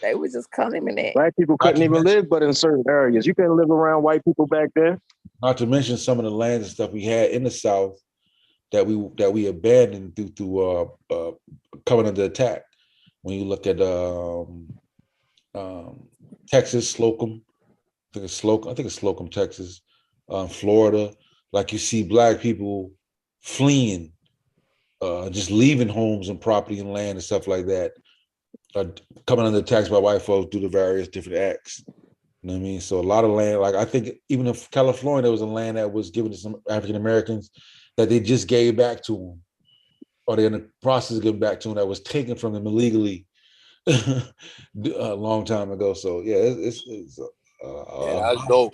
They was just claiming it. Black people couldn't even live, but in certain areas, you couldn't live around white people back then. Not to mention some of the lands and stuff we had in the South that we abandoned through coming under attack. When you look at Texas, Slocum, I think it's Slocum, Texas, Florida. Like you see Black people fleeing, just leaving homes and property and land and stuff like that, coming under attack by white folks due to various different acts. You know what I mean? So a lot of land, like I think even in California, there was a land that was given to some African Americans that they just gave back to them, or they're in the process of giving back to them, that was taken from them illegally a long time ago. So yeah, it's that's dope.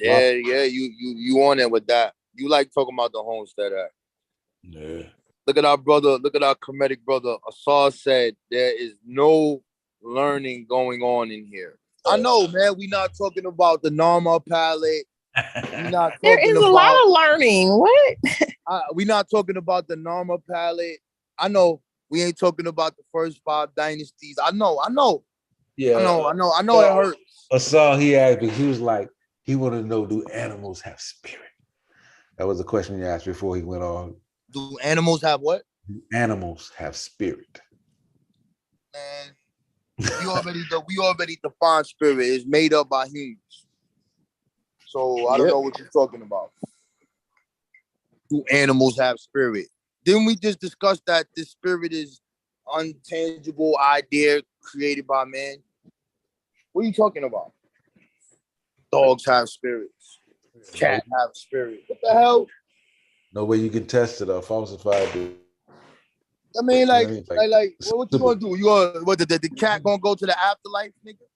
Yeah, you on it with that. You like talking about the Homestead Act. Yeah. Look at our comedic brother. Asar said there is no learning going on in here. I know, man. We're not talking about the Norma palette. There is a lot of learning. What? We're not talking about the Norma palette. I know we ain't talking about the first 5 dynasties. I know. Yeah. I know. It hurts. Asar, he asked me, he was like, he wanted to know, do animals have spirit? That was the question he asked before he went on. Do animals have what? Do animals have spirit? Man, we already define spirit. It's made up by humans. So I don't know what you're talking about. Do animals have spirit? Didn't we just discuss that this spirit is untangible idea created by man? What are you talking about? Dogs have spirits. Cats have spirit. What the hell? No way you can test it or falsify it. I mean, like what you gonna do? The cat gonna go to the afterlife, nigga?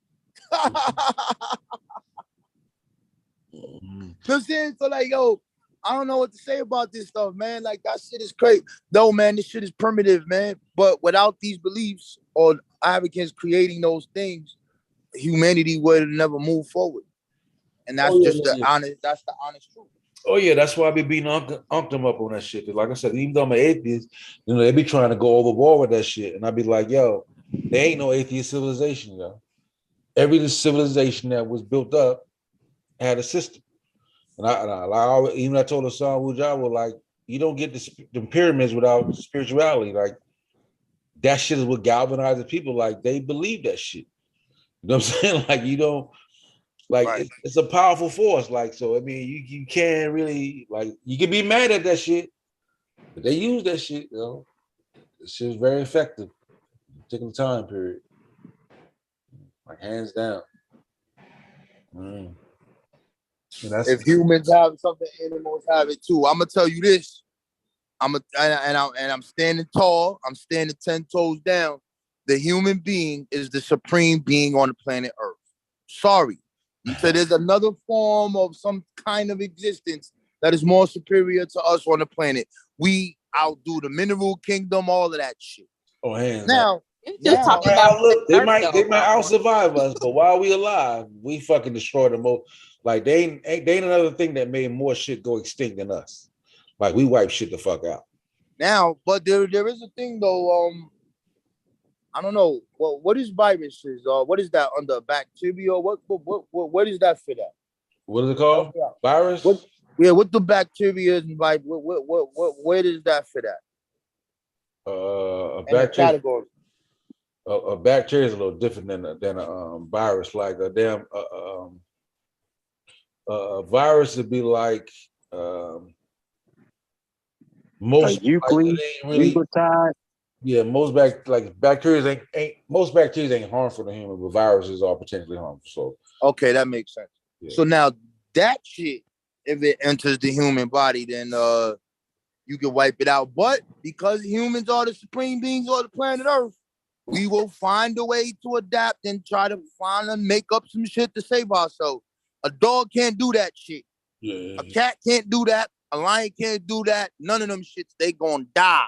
You know what I'm saying? So like, yo, I don't know what to say about this stuff, man. Like, that shit is crazy. No, man, this shit is primitive, man. But without these beliefs or Africans creating those things, humanity would never move forward. And that's the honest truth. Oh yeah, that's why I be beating Unc them up on that shit. Like I said, even though I'm an atheist, they be trying to go overboard with that shit. And I be like, yo, there ain't no atheist civilization, yo. Every civilization that was built up had a system. And I told Hassan Wujawa, like, you don't get the pyramids without spirituality. Like, that shit is what galvanizes people. Like, they believe that shit. You know what I'm saying? Like, you don't, like, right. It's a powerful force. Like, so, I mean, you can't really, like, you can be mad at that shit, but they use that shit, you know. This shit is very effective. Particular time period. Like hands down. If humans have something, animals have it too. I'm gonna tell you this. I'm standing tall. I'm standing 10 toes down. The human being is the supreme being on the planet Earth. Sorry. You said there's another form of some kind of existence that is more superior to us on the planet. We outdo the mineral kingdom, all of that shit. Oh, hands now. Just talking about they might out survive us, but while we alive, we fucking destroy the most. Like they ain't another thing that made more shit go extinct than us. Like we wipe shit the fuck out. Now, but there is a thing though. I don't know. Well, what is viruses? What is that under bacteria? What is that for that? What is it called? Virus? What the bacteria and like where is that for that? A bacteria. A bacteria is a little different than a virus. Like a damn a virus would be like most nucleotide. Yeah, most bacteria ain't harmful to human, but viruses are potentially harmful. So okay, that makes sense. Yeah. So now that shit, if it enters the human body, then you can wipe it out. But because humans are the supreme beings on the planet Earth, we will find a way to adapt and try to find and make up some shit to save ourselves. A dog can't do that shit. Yeah. A cat can't do that. A lion can't do that. None of them shits, they gonna die.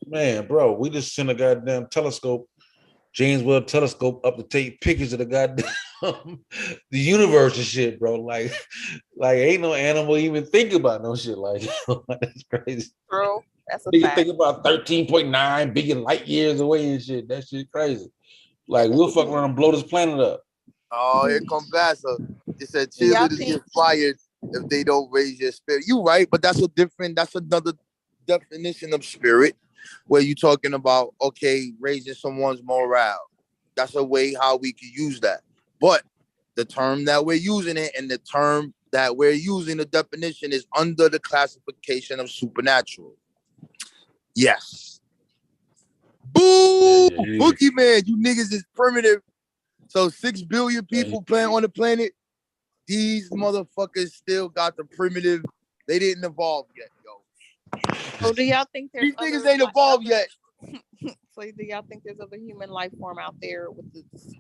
Man, bro, we just sent a goddamn telescope, James Webb telescope, up to take pictures of the goddamn the universe and shit, bro. Like ain't no animal even think about no shit like that. That's crazy. Bro, that's a you fact. Think about 13.9 billion light years away and shit. That shit crazy. Like we'll fuck around and blow this planet up. Oh, here comes Vasa. It said cheerleaders get fired if they don't raise your spirit. You right, but that's another definition of spirit. Where you talking about, okay, raising someone's morale. That's a way how we can use that. But the term that we're using it and the term that we're using, the definition is under the classification of supernatural. Yes. Boo! Boogeyman, you niggas is primitive. So 6 billion people playing on the planet. These motherfuckers still got the primitive. They didn't evolve yet. So do y'all think these niggas ain't evolved yet? So do y'all think there's other human life form out there with this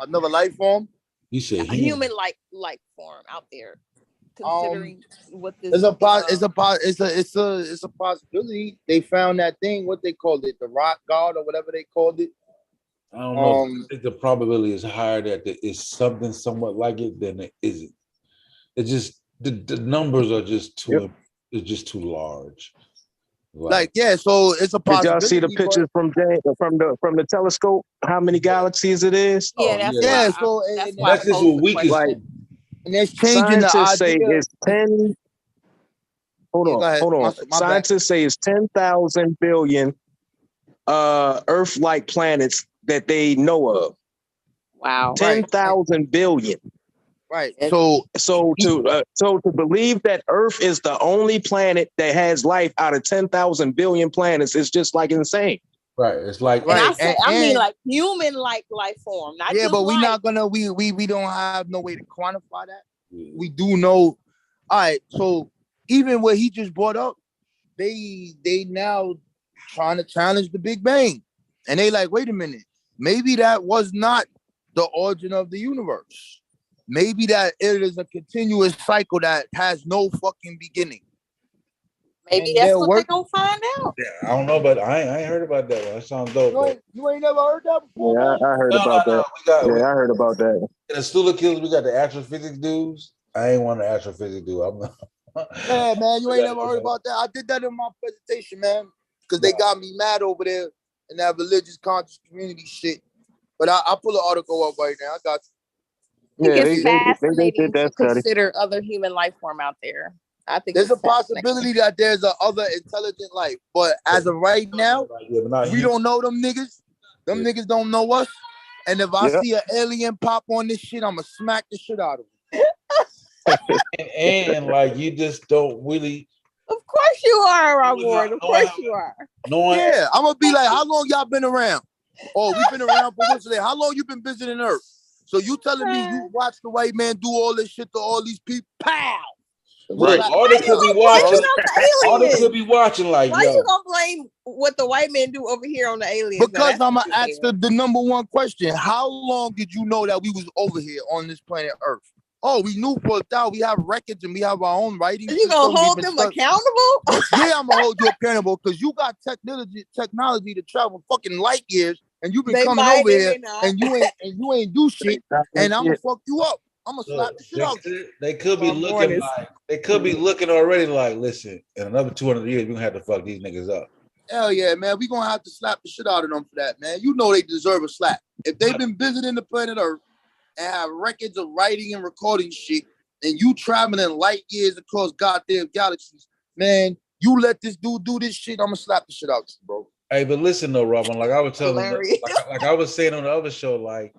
another life form? You said human life form out there, considering what this it's a possibility. They found that thing, what they called it, the rock god or whatever they called it. I don't know. I think the probability is higher that there is something somewhat like it than it isn't. It's just the numbers are just too. It's just too large. Like yeah, so it's a possibility. Did y'all see the pictures from the telescope? How many galaxies it is? Yeah, that's that's just what we can like. And it's changing the idea. Say it's 10. Hold on. Scientists say it's 10,000 billion Earth-like planets that they know of. Wow, 10,000 billion. Right. So to believe that Earth is the only planet that has life out of 10,000 billion planets is just like insane. Right. It's like right. I mean like human like life form. Not yeah, but we're not gonna we don't have no way to quantify that. Yeah. We do know. All right. So even what he just brought up, they now trying to challenge the Big Bang, and they like, wait a minute, maybe that was not the origin of the universe. Maybe that it is a continuous cycle that has no fucking beginning. Maybe that's what they're gonna find out. Yeah, I don't know, but I ain't heard about that one. That sounds dope. You ain't never heard that before? Yeah, I heard about that. I heard about that. In the Stool of Kills, we got the astrophysics dudes. I ain't one of the astrophysics dude. I'm not. Yeah, man, you ain't never heard about that. I did that in my presentation, man, because they got me mad over there in that religious conscious community shit. But I'll pull the article up right now. I got you. I think it's fascinating to consider other human life form out there. I think there's a possibility that there's a other intelligent life, but as of right now, we don't know them niggas. Them niggas don't know us. And if I see an alien pop on this shit, I'ma smack the shit out of him. and like you just don't really. Of course you are, Robert. Of course you are. Yeah, I'm gonna be like, how long y'all been around? Oh, we've been around for what's today? How long you been visiting Earth? So you telling me you watch the white man do all this shit to all these people? Pow! Right. All they could be watching. All they could be watching, like, why you gonna blame what the white men do over here on the aliens? Because I'm gonna ask the number one question: how long did you know that we was over here on this planet Earth? Oh, we knew for a while. We have records and we have our own writing. You gonna hold them accountable? Yeah, I'm gonna hold you accountable because you got technology to travel fucking light years, and you've been coming over here and you ain't do shit, and I'm gonna fuck you up. I'm gonna slap the shit out. They could be looking like they could be looking already like, listen, in another 200 years, we're gonna have to fuck these niggas up. Hell yeah, man. We're gonna have to slap the shit out of them for that, man. You know they deserve a slap. If they've been visiting the planet Earth and have records of writing and recording shit, and you traveling light years across goddamn galaxies, man, you let this dude do this shit, I'm gonna slap the shit out of you, bro. Hey, but listen though, Robin, like I was telling like I was saying on the other show, like,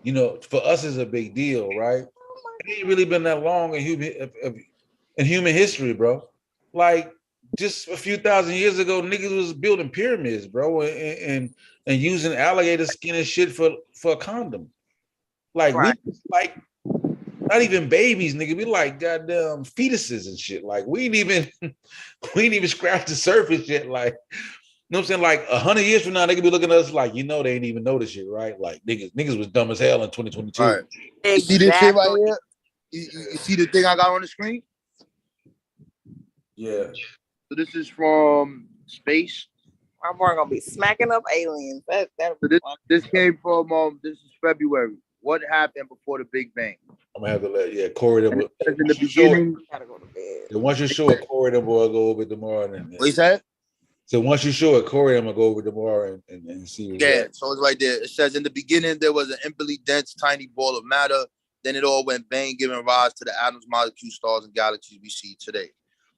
you know, for us it's a big deal, right? It ain't really been that long in human history, bro. Like just a few thousand years ago, niggas was building pyramids, bro, and using alligator skin and shit for a condom. Like we like not even babies, nigga. We like goddamn fetuses and shit. Like we ain't even scratched the surface yet. Like, you know what I'm saying? Like 100 years from now, they could be looking at us like, you know, they ain't even know this shit, right? Like niggas was dumb as hell in 2022. Right. Exactly. You see this shit right here? You see the thing I got on the screen? Yeah. So this is from space. My boy gonna be smacking up aliens. This came from this is February. What happened before the Big Bang? I'm gonna have to let Corey them. In the beginning, gotta go to bed. And once you show it, Corey them will go over it tomorrow. What you said? So once you show it, Corey, I'm gonna go over tomorrow and see. Yeah, so it's right there. It says in the beginning there was an infinitely dense, tiny ball of matter. Then it all went bang, giving rise to the atoms, molecules, stars, and galaxies we see today.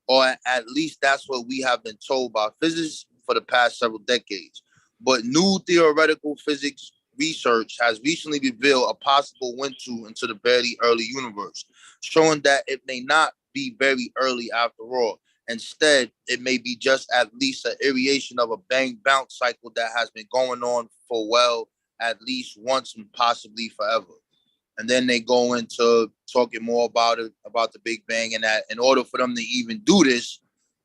Or at least that's what we have been told by physicists for the past several decades. But new theoretical physics research has recently revealed a possible window into the very early universe, showing that it may not be very early after all. Instead, it may be just at least an iteration of a bang bounce cycle that has been going on for at least once and possibly forever. And then they go into talking more about it, about the Big Bang, and that in order for them to even do this,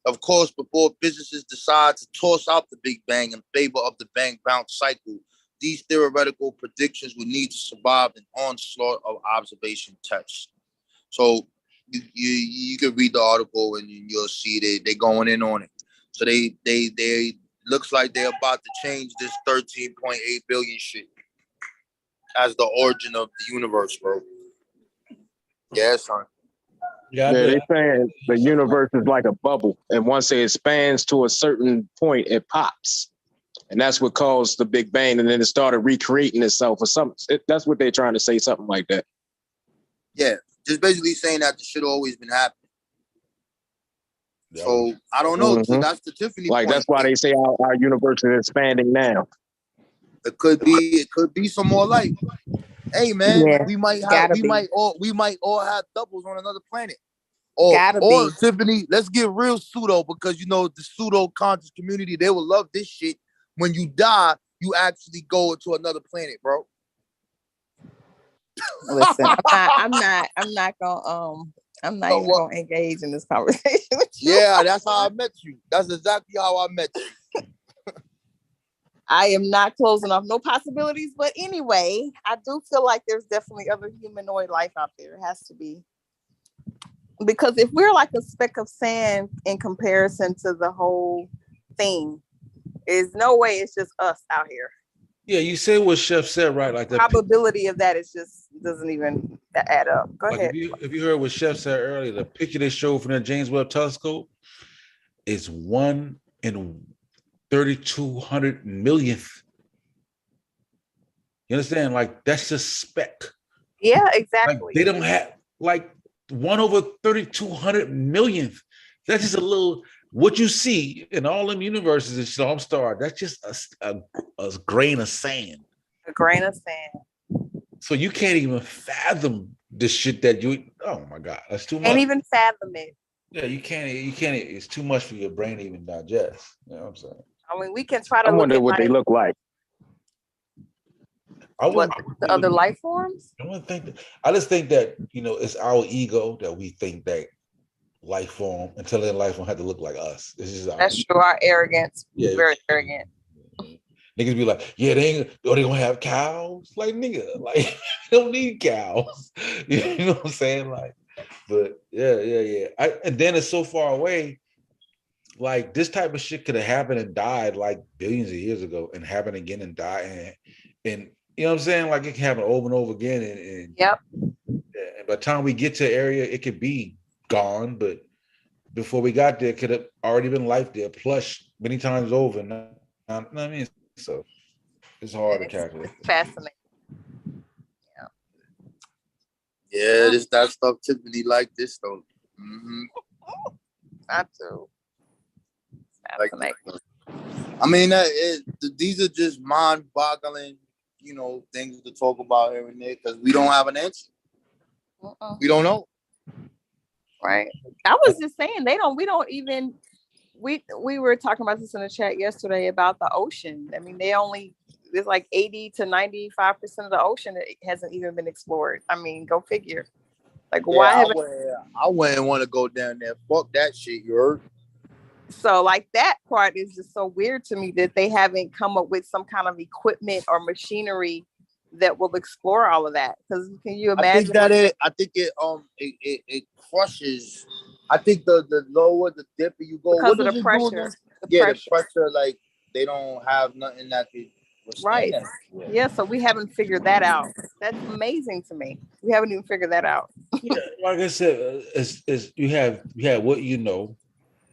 of course, before physicists decide to toss out the Big Bang in favor of the bang bounce cycle, these theoretical predictions would need to survive an onslaught of observation tests. So you can read the article and you'll see they going in on it. So they looks like they're about to change this 13.8 billion shit as the origin of the universe, bro. Yeah, son. Yeah, they saying the universe is like a bubble, and once it expands to a certain point, it pops, and that's what caused the Big Bang, and then it started recreating itself or something. That's what they're trying to say, something like that. Yeah, just basically saying that the shit always been happening. So I don't know. So that's the Tiffany point. That's why they say our universe is expanding now. It could be some more life. Hey man, we might all have doubles on another planet. Or Tiffany, let's get real pseudo, because you know the pseudo conscious community, they will love this shit. When you die, you actually go into another planet, bro. Listen, I'm not even gonna engage in this conversation with you. Yeah, that's how I met you. That's exactly how I met you. I am not closing off no possibilities, but anyway, I do feel like there's definitely other humanoid life out there. It has to be. Because if we're like a speck of sand in comparison to the whole thing, there's no way it's just us out here. Yeah, you say what Chef said, right? Like the probability of that is just doesn't even add up. Go ahead. If you heard what Chef said earlier, the picture they showed from the James Webb Telescope is 1 in 3,200 millionth. You understand? Like that's just speck. Yeah, exactly. Like, they don't have like 1 over 3,200 millionth. That's just a little. What you see in all them universes in Storm Star, that's just a grain of sand. A grain of sand. So you can't even fathom the shit that you. Oh my God, that's too much. Can't even fathom it. Yeah, you can't. It's too much for your brain to even digest. You know what I'm saying? I mean, we can try to. I wonder what they look like. The other life forms? I just think that, it's our ego that we think that life form, intelligent life form had to look like us. That's true. Our arrogance. Yeah, very arrogant. Niggas be like, yeah, they gonna have cows. Like, nigga, like, they don't need cows. You know what I'm saying? Like, but yeah. And then it's so far away. Like, this type of shit could have happened and died like billions of years ago, and happened again and died, and you know what I'm saying? Like, it can happen over and over again, and yep. And by the time we get to an area, it could be gone, but before we got there, it could have already been life there, plus many times over. You know what I mean? So it's hard to calculate. It's fascinating. Yeah, that stuff typically like this though. I do. Fascinating. I mean, these are just mind-boggling, things to talk about here and there because we don't have an answer. We don't know. Right. I was just saying we were talking about this in the chat yesterday about the ocean. I mean, there's like 80 to 95% of the ocean that hasn't even been explored. I mean, go figure. Like, why haven't I wouldn't want to go down there. Fuck that shit, you heard? So like that part is just so weird to me that they haven't come up with some kind of equipment or machinery that will explore all of that. Because can you imagine? I think it crushes. I think the lower the depth you go, because of the pressure. The pressure, like they don't have nothing that could right. Yeah, so we haven't figured that out. That's amazing to me. We haven't even figured that out. Yeah, like I said, it's you have what you know.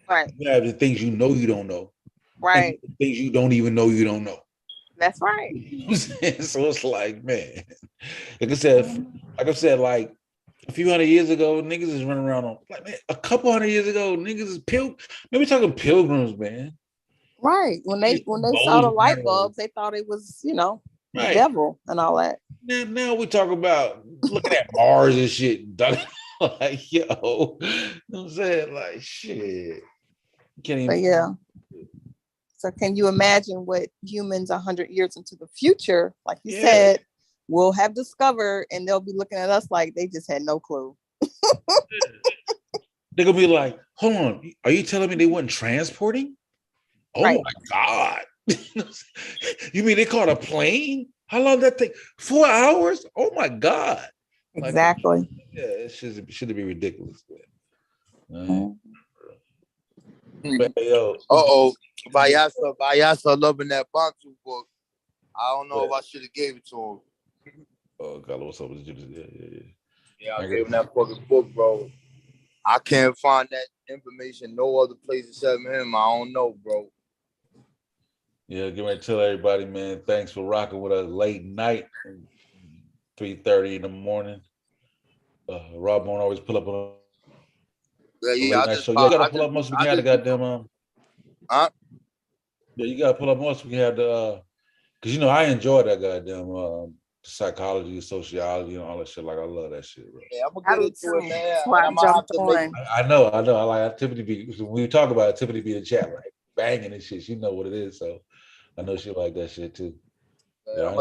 Right. You have the things you don't know. Right. And the things you don't even know you don't know. That's right. You know what I'm saying? So it's like, man, like I said, like a few hundred years ago, niggas is running around on, like, man, a couple hundred years ago, niggas is we talking pilgrims, man. Right. When they saw the light bulbs, they thought it was, the devil and all that. Now we talk about looking at Mars and shit. Like, yo, you know what I'm saying? Like, shit. Can't even. But yeah. So can you imagine what humans 100 years into the future, like you said, will have discovered, and they'll be looking at us like they just had no clue. They're gonna be like, hold on, are you telling me they weren't transporting? Oh my God. You mean they caught a plane? How long did that take? 4 hours? Oh my God. Exactly. Like, yeah, it should be ridiculous. But, yo, Vayasa loving that Bantu book. I don't know if I should have gave it to him. Oh God, what's up with you? Yeah, I gave him that fucking book, bro. I can't find that information no other place except him. I don't know, bro. Yeah, get ready to tell everybody, man. Thanks for rocking with us late night, 3:30 in the morning. Rob won't always pull up on. You gotta pull up most we can have the goddamn Yeah, you gotta pull up most we can have the because I enjoy that goddamn psychology, sociology, and all that shit. Like, I love that shit, bro. Yeah, I'm gonna get into it, man. I know. I like Tiffany be when we talk about it, Tiffany be in the chat like banging and shit. She know what it is, so I know she like that shit too. Yeah, I'm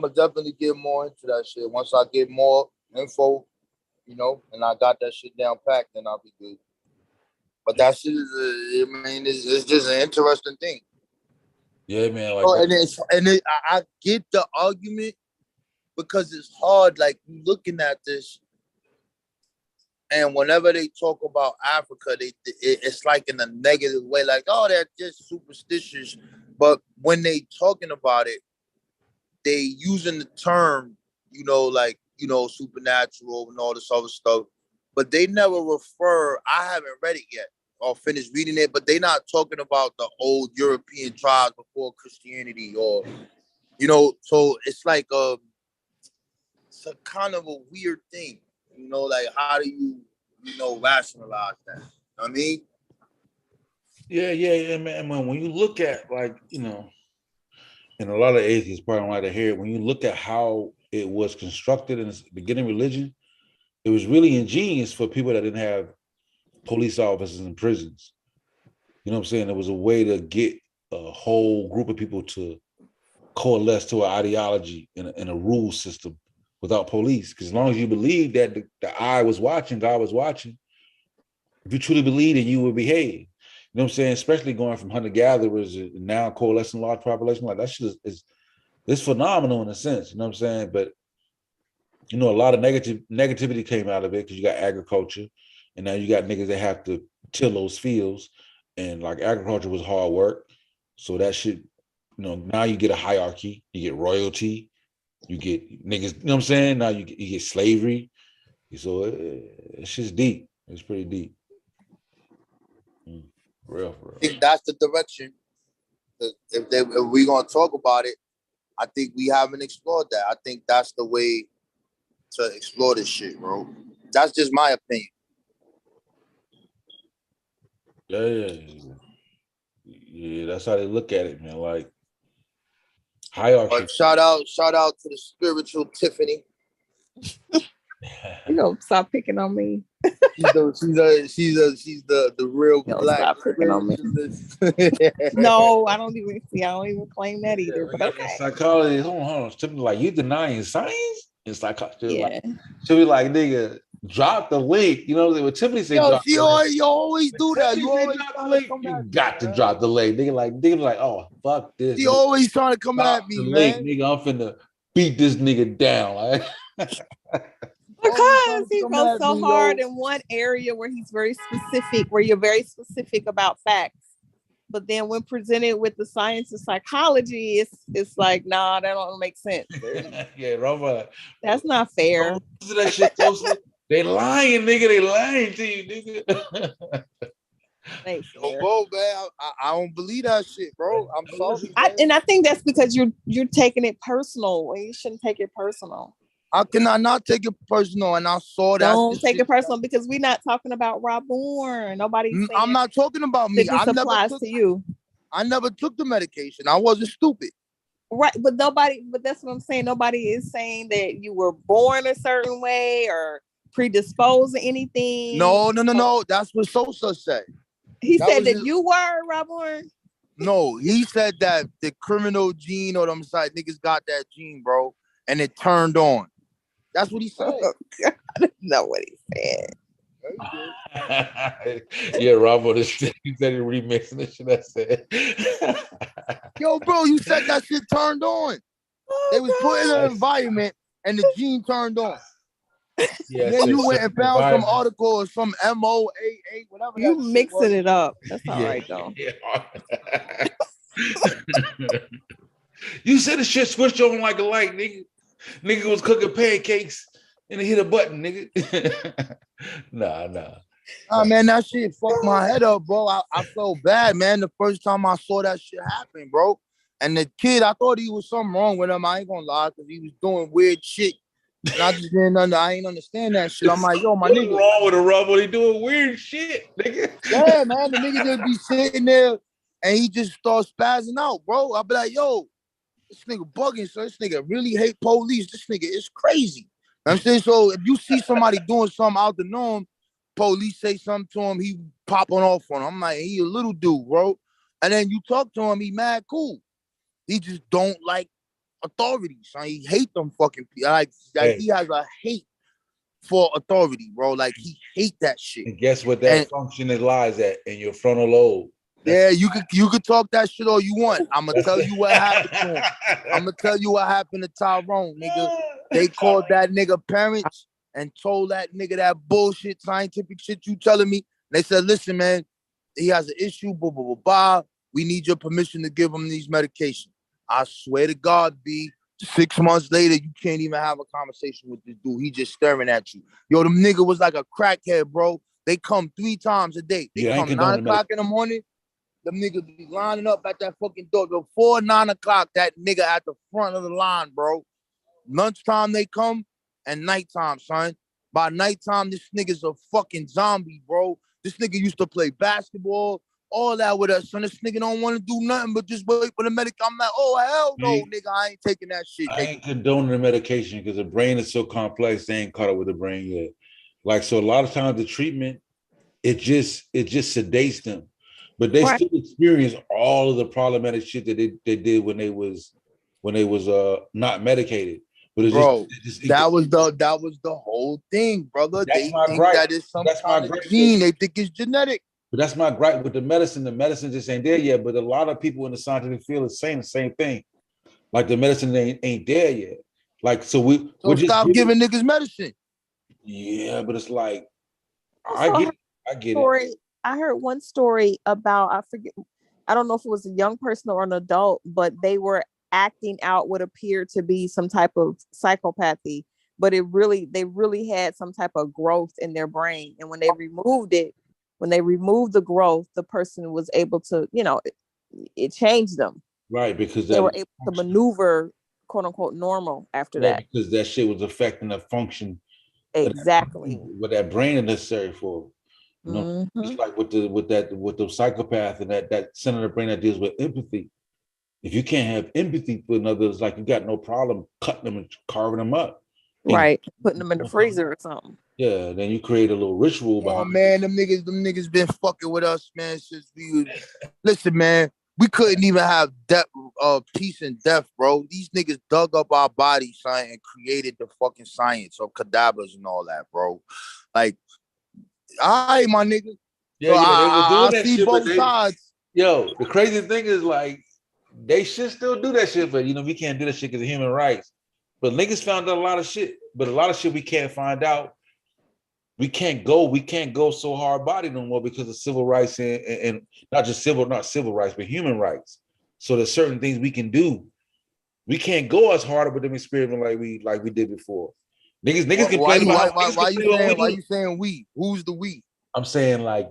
gonna definitely get more into that shit once I get more info. And I got that shit down packed, then I'll be good. But that shit is, it's just an interesting thing. Yeah, man. Like, I get the argument because it's hard. Like, you looking at this, and whenever they talk about Africa, it's like in a negative way, like, oh, they're just superstitious. But when they talking about it, they using the term, supernatural and all this other stuff, but they never refer. I haven't read it yet or finished reading it, but they're not talking about the old European tribes before Christianity, or so it's like it's a kind of a weird thing, like how do you rationalize that? You know what I mean? Yeah, man. When you look at, like, and a lot of atheists probably don't like to hear it, when you look at how it was constructed in its beginning religion, it was really ingenious for people that didn't have police officers in prisons. You know what I'm saying? It was a way to get a whole group of people to coalesce to an ideology in a rule system without police. Because as long as you believe that the eye was watching, God was watching, if you truly believe it, you will behave. You know what I'm saying? Especially going from hunter-gatherers and now coalescing large population, like that shit is phenomenal in a sense, you know what I'm saying? But you know, a lot of negativity came out of it because you got agriculture, and now you got niggas that have to till those fields, and like agriculture was hard work. So that shit, you know, now you get a hierarchy, you get royalty, you get niggas, you know what I'm saying? Now you get slavery. So it's just deep. It's pretty deep. For real. I think that's the direction. If we're gonna talk about it, I think we haven't explored that. I think that's the way to explore this shit, bro. That's just my opinion. Yeah, that's how they look at it, man. Like hierarchy. But shout out to the spiritual Tiffany. You know, stop picking on me. She's the real black. Stop picking on me. No, I don't even claim that either. But okay. Psychology. Hold on. Tiffany, like you denying science in psychology? Yeah. She'll be like, nigga, drop the link. You know what Tiffany said? You always do that. You always drop the link. You got to drop the link. Nigga like, oh fuck this. He always trying to come at me, man. Nigga, I'm finna beat this nigga down. Like. Because he goes so hard in one area where he's very specific, where you're very specific about facts. But then when presented with the science of psychology, it's like, nah, that don't make sense. Yeah, Robert. That's not fair. That shit closely. They lying, nigga. They lying to you, nigga. Bro, man, I don't believe that shit, bro. I'm sorry. I think that's because you're taking it personal, and you shouldn't take it personal. How can I not take it personal? And I saw that. Don't take it personal because we're not talking about Rob Bourne. Nobody's. I'm not talking about me. This applies to you. I never took the medication. I wasn't stupid. Right, but that's what I'm saying. Nobody is saying that you were born a certain way or predisposed to anything. No. That's what Sosa said. He said that you were, Rob Bourne. No, he said that the criminal gene or them side niggas got that gene, bro, and it turned on. That's what he said. Oh, God, I don't know what he said. Yeah, Robo, he said he remixing the shit I said. Yo, bro, you said that shit turned on. They was put in an environment and the gene turned on. Yeah, then you went and found some article or some MOAA, whatever. You mixing it up. That's all right, though. Yeah. You said the shit switched on like a light, nigga. Nigga was cooking pancakes and it hit a button, nigga. Nah. Oh, man, that shit fucked my head up, bro. I felt bad, man, the first time I saw that shit happen, bro. And the kid, I thought he was something wrong with him. I ain't gonna lie, because he was doing weird shit. And I just I ain't understand that shit. I'm like, yo, my nigga. What's wrong with a Rumble? He doing weird shit, nigga. Yeah, man, the nigga just be sitting there and he just starts spazzing out, bro. I'll be like, yo, this nigga bugging, so this nigga really hate police. This nigga is crazy. You know what I'm saying? So if you see somebody doing something out the norm, police say something to him, he popping off on him. I'm like, he a little dude, bro. And then you talk to him, he mad cool. He just don't like authority, son. He hate them fucking people. Like he has a hate for authority, bro. Like he hate that shit. And guess what that function lies at? In your frontal lobe. Yeah, you could talk that shit all you want. I'm gonna tell you what happened to him. I'm gonna tell you what happened to Tyrone, nigga. They called that nigga parents and told that nigga that bullshit scientific shit you telling me. They said, listen, man, he has an issue, blah, blah, blah, blah. We need your permission to give him these medications. I swear to God, B, 6 months later, you can't even have a conversation with this dude. He just staring at you. Yo, them nigga was like a crackhead, bro. They come 3 times a day. They come 9 o'clock in the morning. Them niggas be lining up at that fucking door. Before 9 o'clock, that nigga at the front of the line, bro. Lunchtime they come and nighttime, son. By nighttime, this nigga's a fucking zombie, bro. This nigga used to play basketball, all that with us, son. This nigga don't want to do nothing but just wait for the medic. I'm like, oh, hell no, nigga. I ain't taking that shit. I ain't condoning the medication because the brain is so complex, they ain't caught up with the brain yet. Like, so a lot of times the treatment, it just sedates them. But they still experience all of the problematic shit that they did when they was when they was not medicated. But it's bro, that was just the whole thing, brother. that's They my think gripe. that is some That's my kind of gripe. gene. They think it's genetic. But that's my gripe with the medicine. The medicine just ain't there yet. But a lot of people in the scientific field are saying the same thing. Like the medicine ain't there yet. Like we're just stop giving niggas medicine. Yeah, but it's like I get it. I heard one story about, I forget, I don't know if it was a young person or an adult, but they were acting out what appeared to be some type of psychopathy, but they really had some type of growth in their brain. And when they removed the growth, the person was able to, it changed them. Right, because they were able to maneuver, quote unquote, normal after that. Because that shit was affecting the function. Exactly. What that brain is necessary for. You know, it's like with the psychopath and that center of the brain that deals with empathy. If you can't have empathy for another, it's like you got no problem cutting them and carving them up. Right. Putting them in the freezer or something. Yeah, then you create a little ritual behind man, them niggas been fucking with us, man, since we was listen, man. We couldn't even have peace and death, bro. These niggas dug up our bodies, son, and created the fucking science of cadavers and all that, bro. Like, all right, my nigga. Yeah, so they were doing that see shit, both sides. Yo, the crazy thing is, like, they should still do that shit, but we can't do that shit because of human rights. But niggas found out a lot of shit, but a lot of shit we can't find out. We can't go so hard body no more because of civil rights and not civil rights, but human rights. So there's certain things we can do. We can't go as hard with them experiment like we did before. Niggas complain about why you saying we? Who's the we? I'm saying like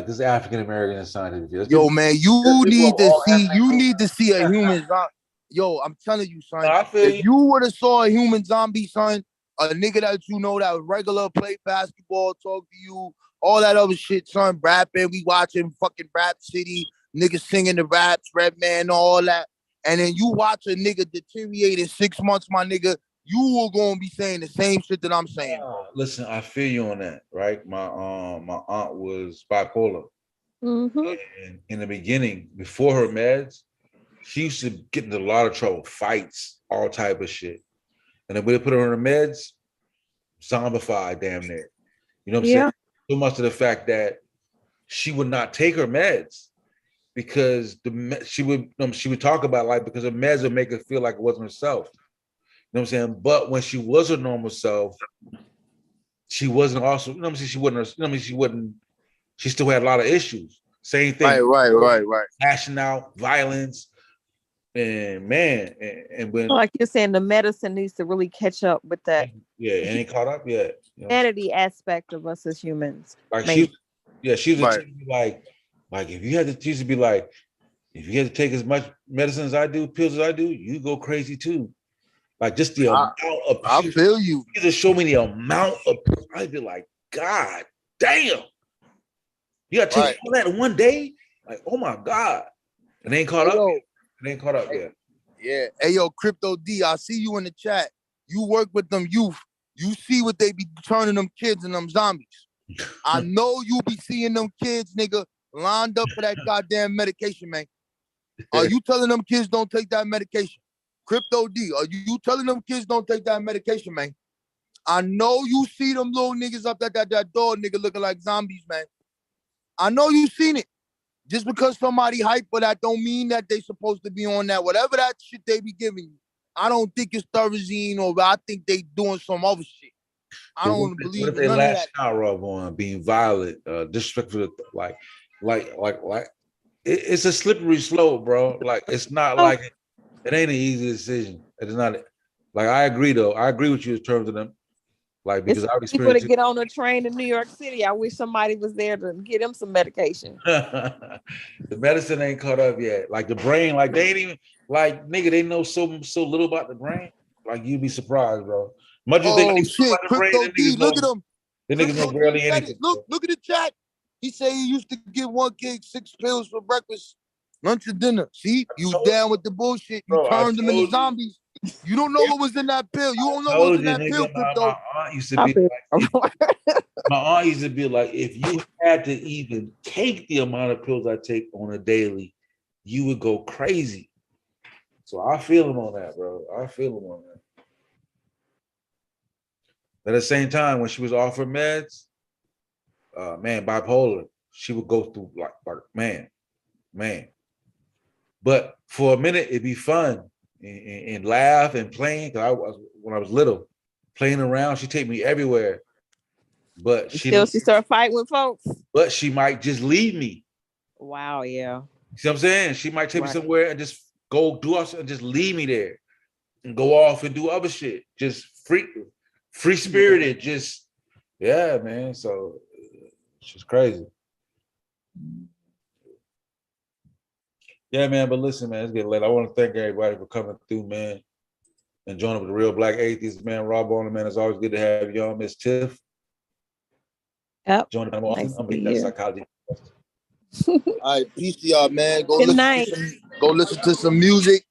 this African American scientist. Yo, man, you need to see a human zombie. Yo, I'm telling you, son. If you would have saw a human zombie, son, a nigga that that was regular, play basketball, talk to you, all that other shit, son, rapping, we watching fucking Rap City, niggas singing the raps, Redman, all that. And then you watch a nigga deteriorate in 6 months, my nigga, you were gonna be saying the same shit that I'm saying. Listen, I feel you on that, right? My aunt was bipolar. And in the beginning, before her meds, she used to get into a lot of trouble, fights, all type of shit. And then when they put her on her meds, zombified damn near. You know what I'm saying? So much to the fact that she would not take her meds because she would talk about like because her meds would make her feel like it wasn't herself. You know what I'm saying? But when she was her normal self, she wasn't also, you know what I'm saying? She still had a lot of issues. Same thing. Right. Lashing out, violence. And man, and when like you're saying, the medicine needs to really catch up with that. Yeah, it ain't caught up yet. Humanity aspect of us as humans. Like she was like if you had to, she used to be like, if you had to take as much medicine as I do, pills as I do, you go crazy too. Like just the amount of. I feel you. You just show me the amount of. I'd be like, God damn, you gotta take all that in one day. Like, oh my God, it ain't caught up. It ain't caught up yet. Yeah. Hey, yo, Crypto D, I see you in the chat. You work with them youth. You see what they be turning them kids and them zombies. I know you be seeing them kids, nigga, lined up for that goddamn medication, man. Are you telling them kids don't take that medication? Crypto D, are you telling them kids don't take that medication, man? I know you see them little niggas up at that door, nigga, looking like zombies, man. I know you seen it. Just because somebody hype for that don't mean that they supposed to be on that. Whatever that shit they be giving you, I don't think it's Thurazine or I think they doing some other shit. I don't believe in none of that. Power of on being violent, disrespectful, like it's a slippery slope, bro. Like it's not like it ain't an easy decision. It is not. Like I agree though. I agree with you in terms of them. Like because I've experienced people to get on a train in New York City. I wish somebody was there to get them some medication. The medicine ain't caught up yet. Like the brain, like they ain't even like nigga. They know so little about the brain. Like you'd be surprised, bro. Much you think shit, Crypto D, look at him. The niggas know barely anything. Look at the chat. He said he used to give one kid 6 pills for breakfast, lunch, and dinner. See, you down with the bullshit. You turned them into zombies. You don't know what was in that pill. You don't know what was in that pill, Crypto. My aunt used to be like, if you had to even take the amount of pills I take on a daily, you would go crazy. So I feel him on that, bro. I feel him on that. But at the same time, when she was off her meds, man, bipolar, she would go through like man. But for a minute, it'd be fun and laugh and playing. Cause when I was little, playing around, she'd take me everywhere. But she started fighting with folks. But she might just leave me. Wow, yeah. See what I'm saying? She might take me somewhere and just go do us and just leave me there and go off and do other shit. Just free spirited. Just man. So she's crazy. Yeah, man. But listen, man, it's getting late. I want to thank everybody for coming through, man, and joining with the Real Black Atheist, man. Rob on, man. It's always good to have you on, Miss Tiff. Yep. Join them Nice I'm that psychology. All right, peace to y'all, man. Go Good night. listen to some music.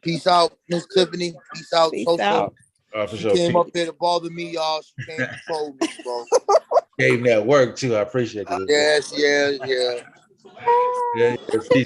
Peace out, Miss Tiffany. Peace out, Sosa. For she sure. came up there to bother me, y'all. She came to troll me, bro. Gave that work too. I appreciate it. Yes. Yeah. Peace.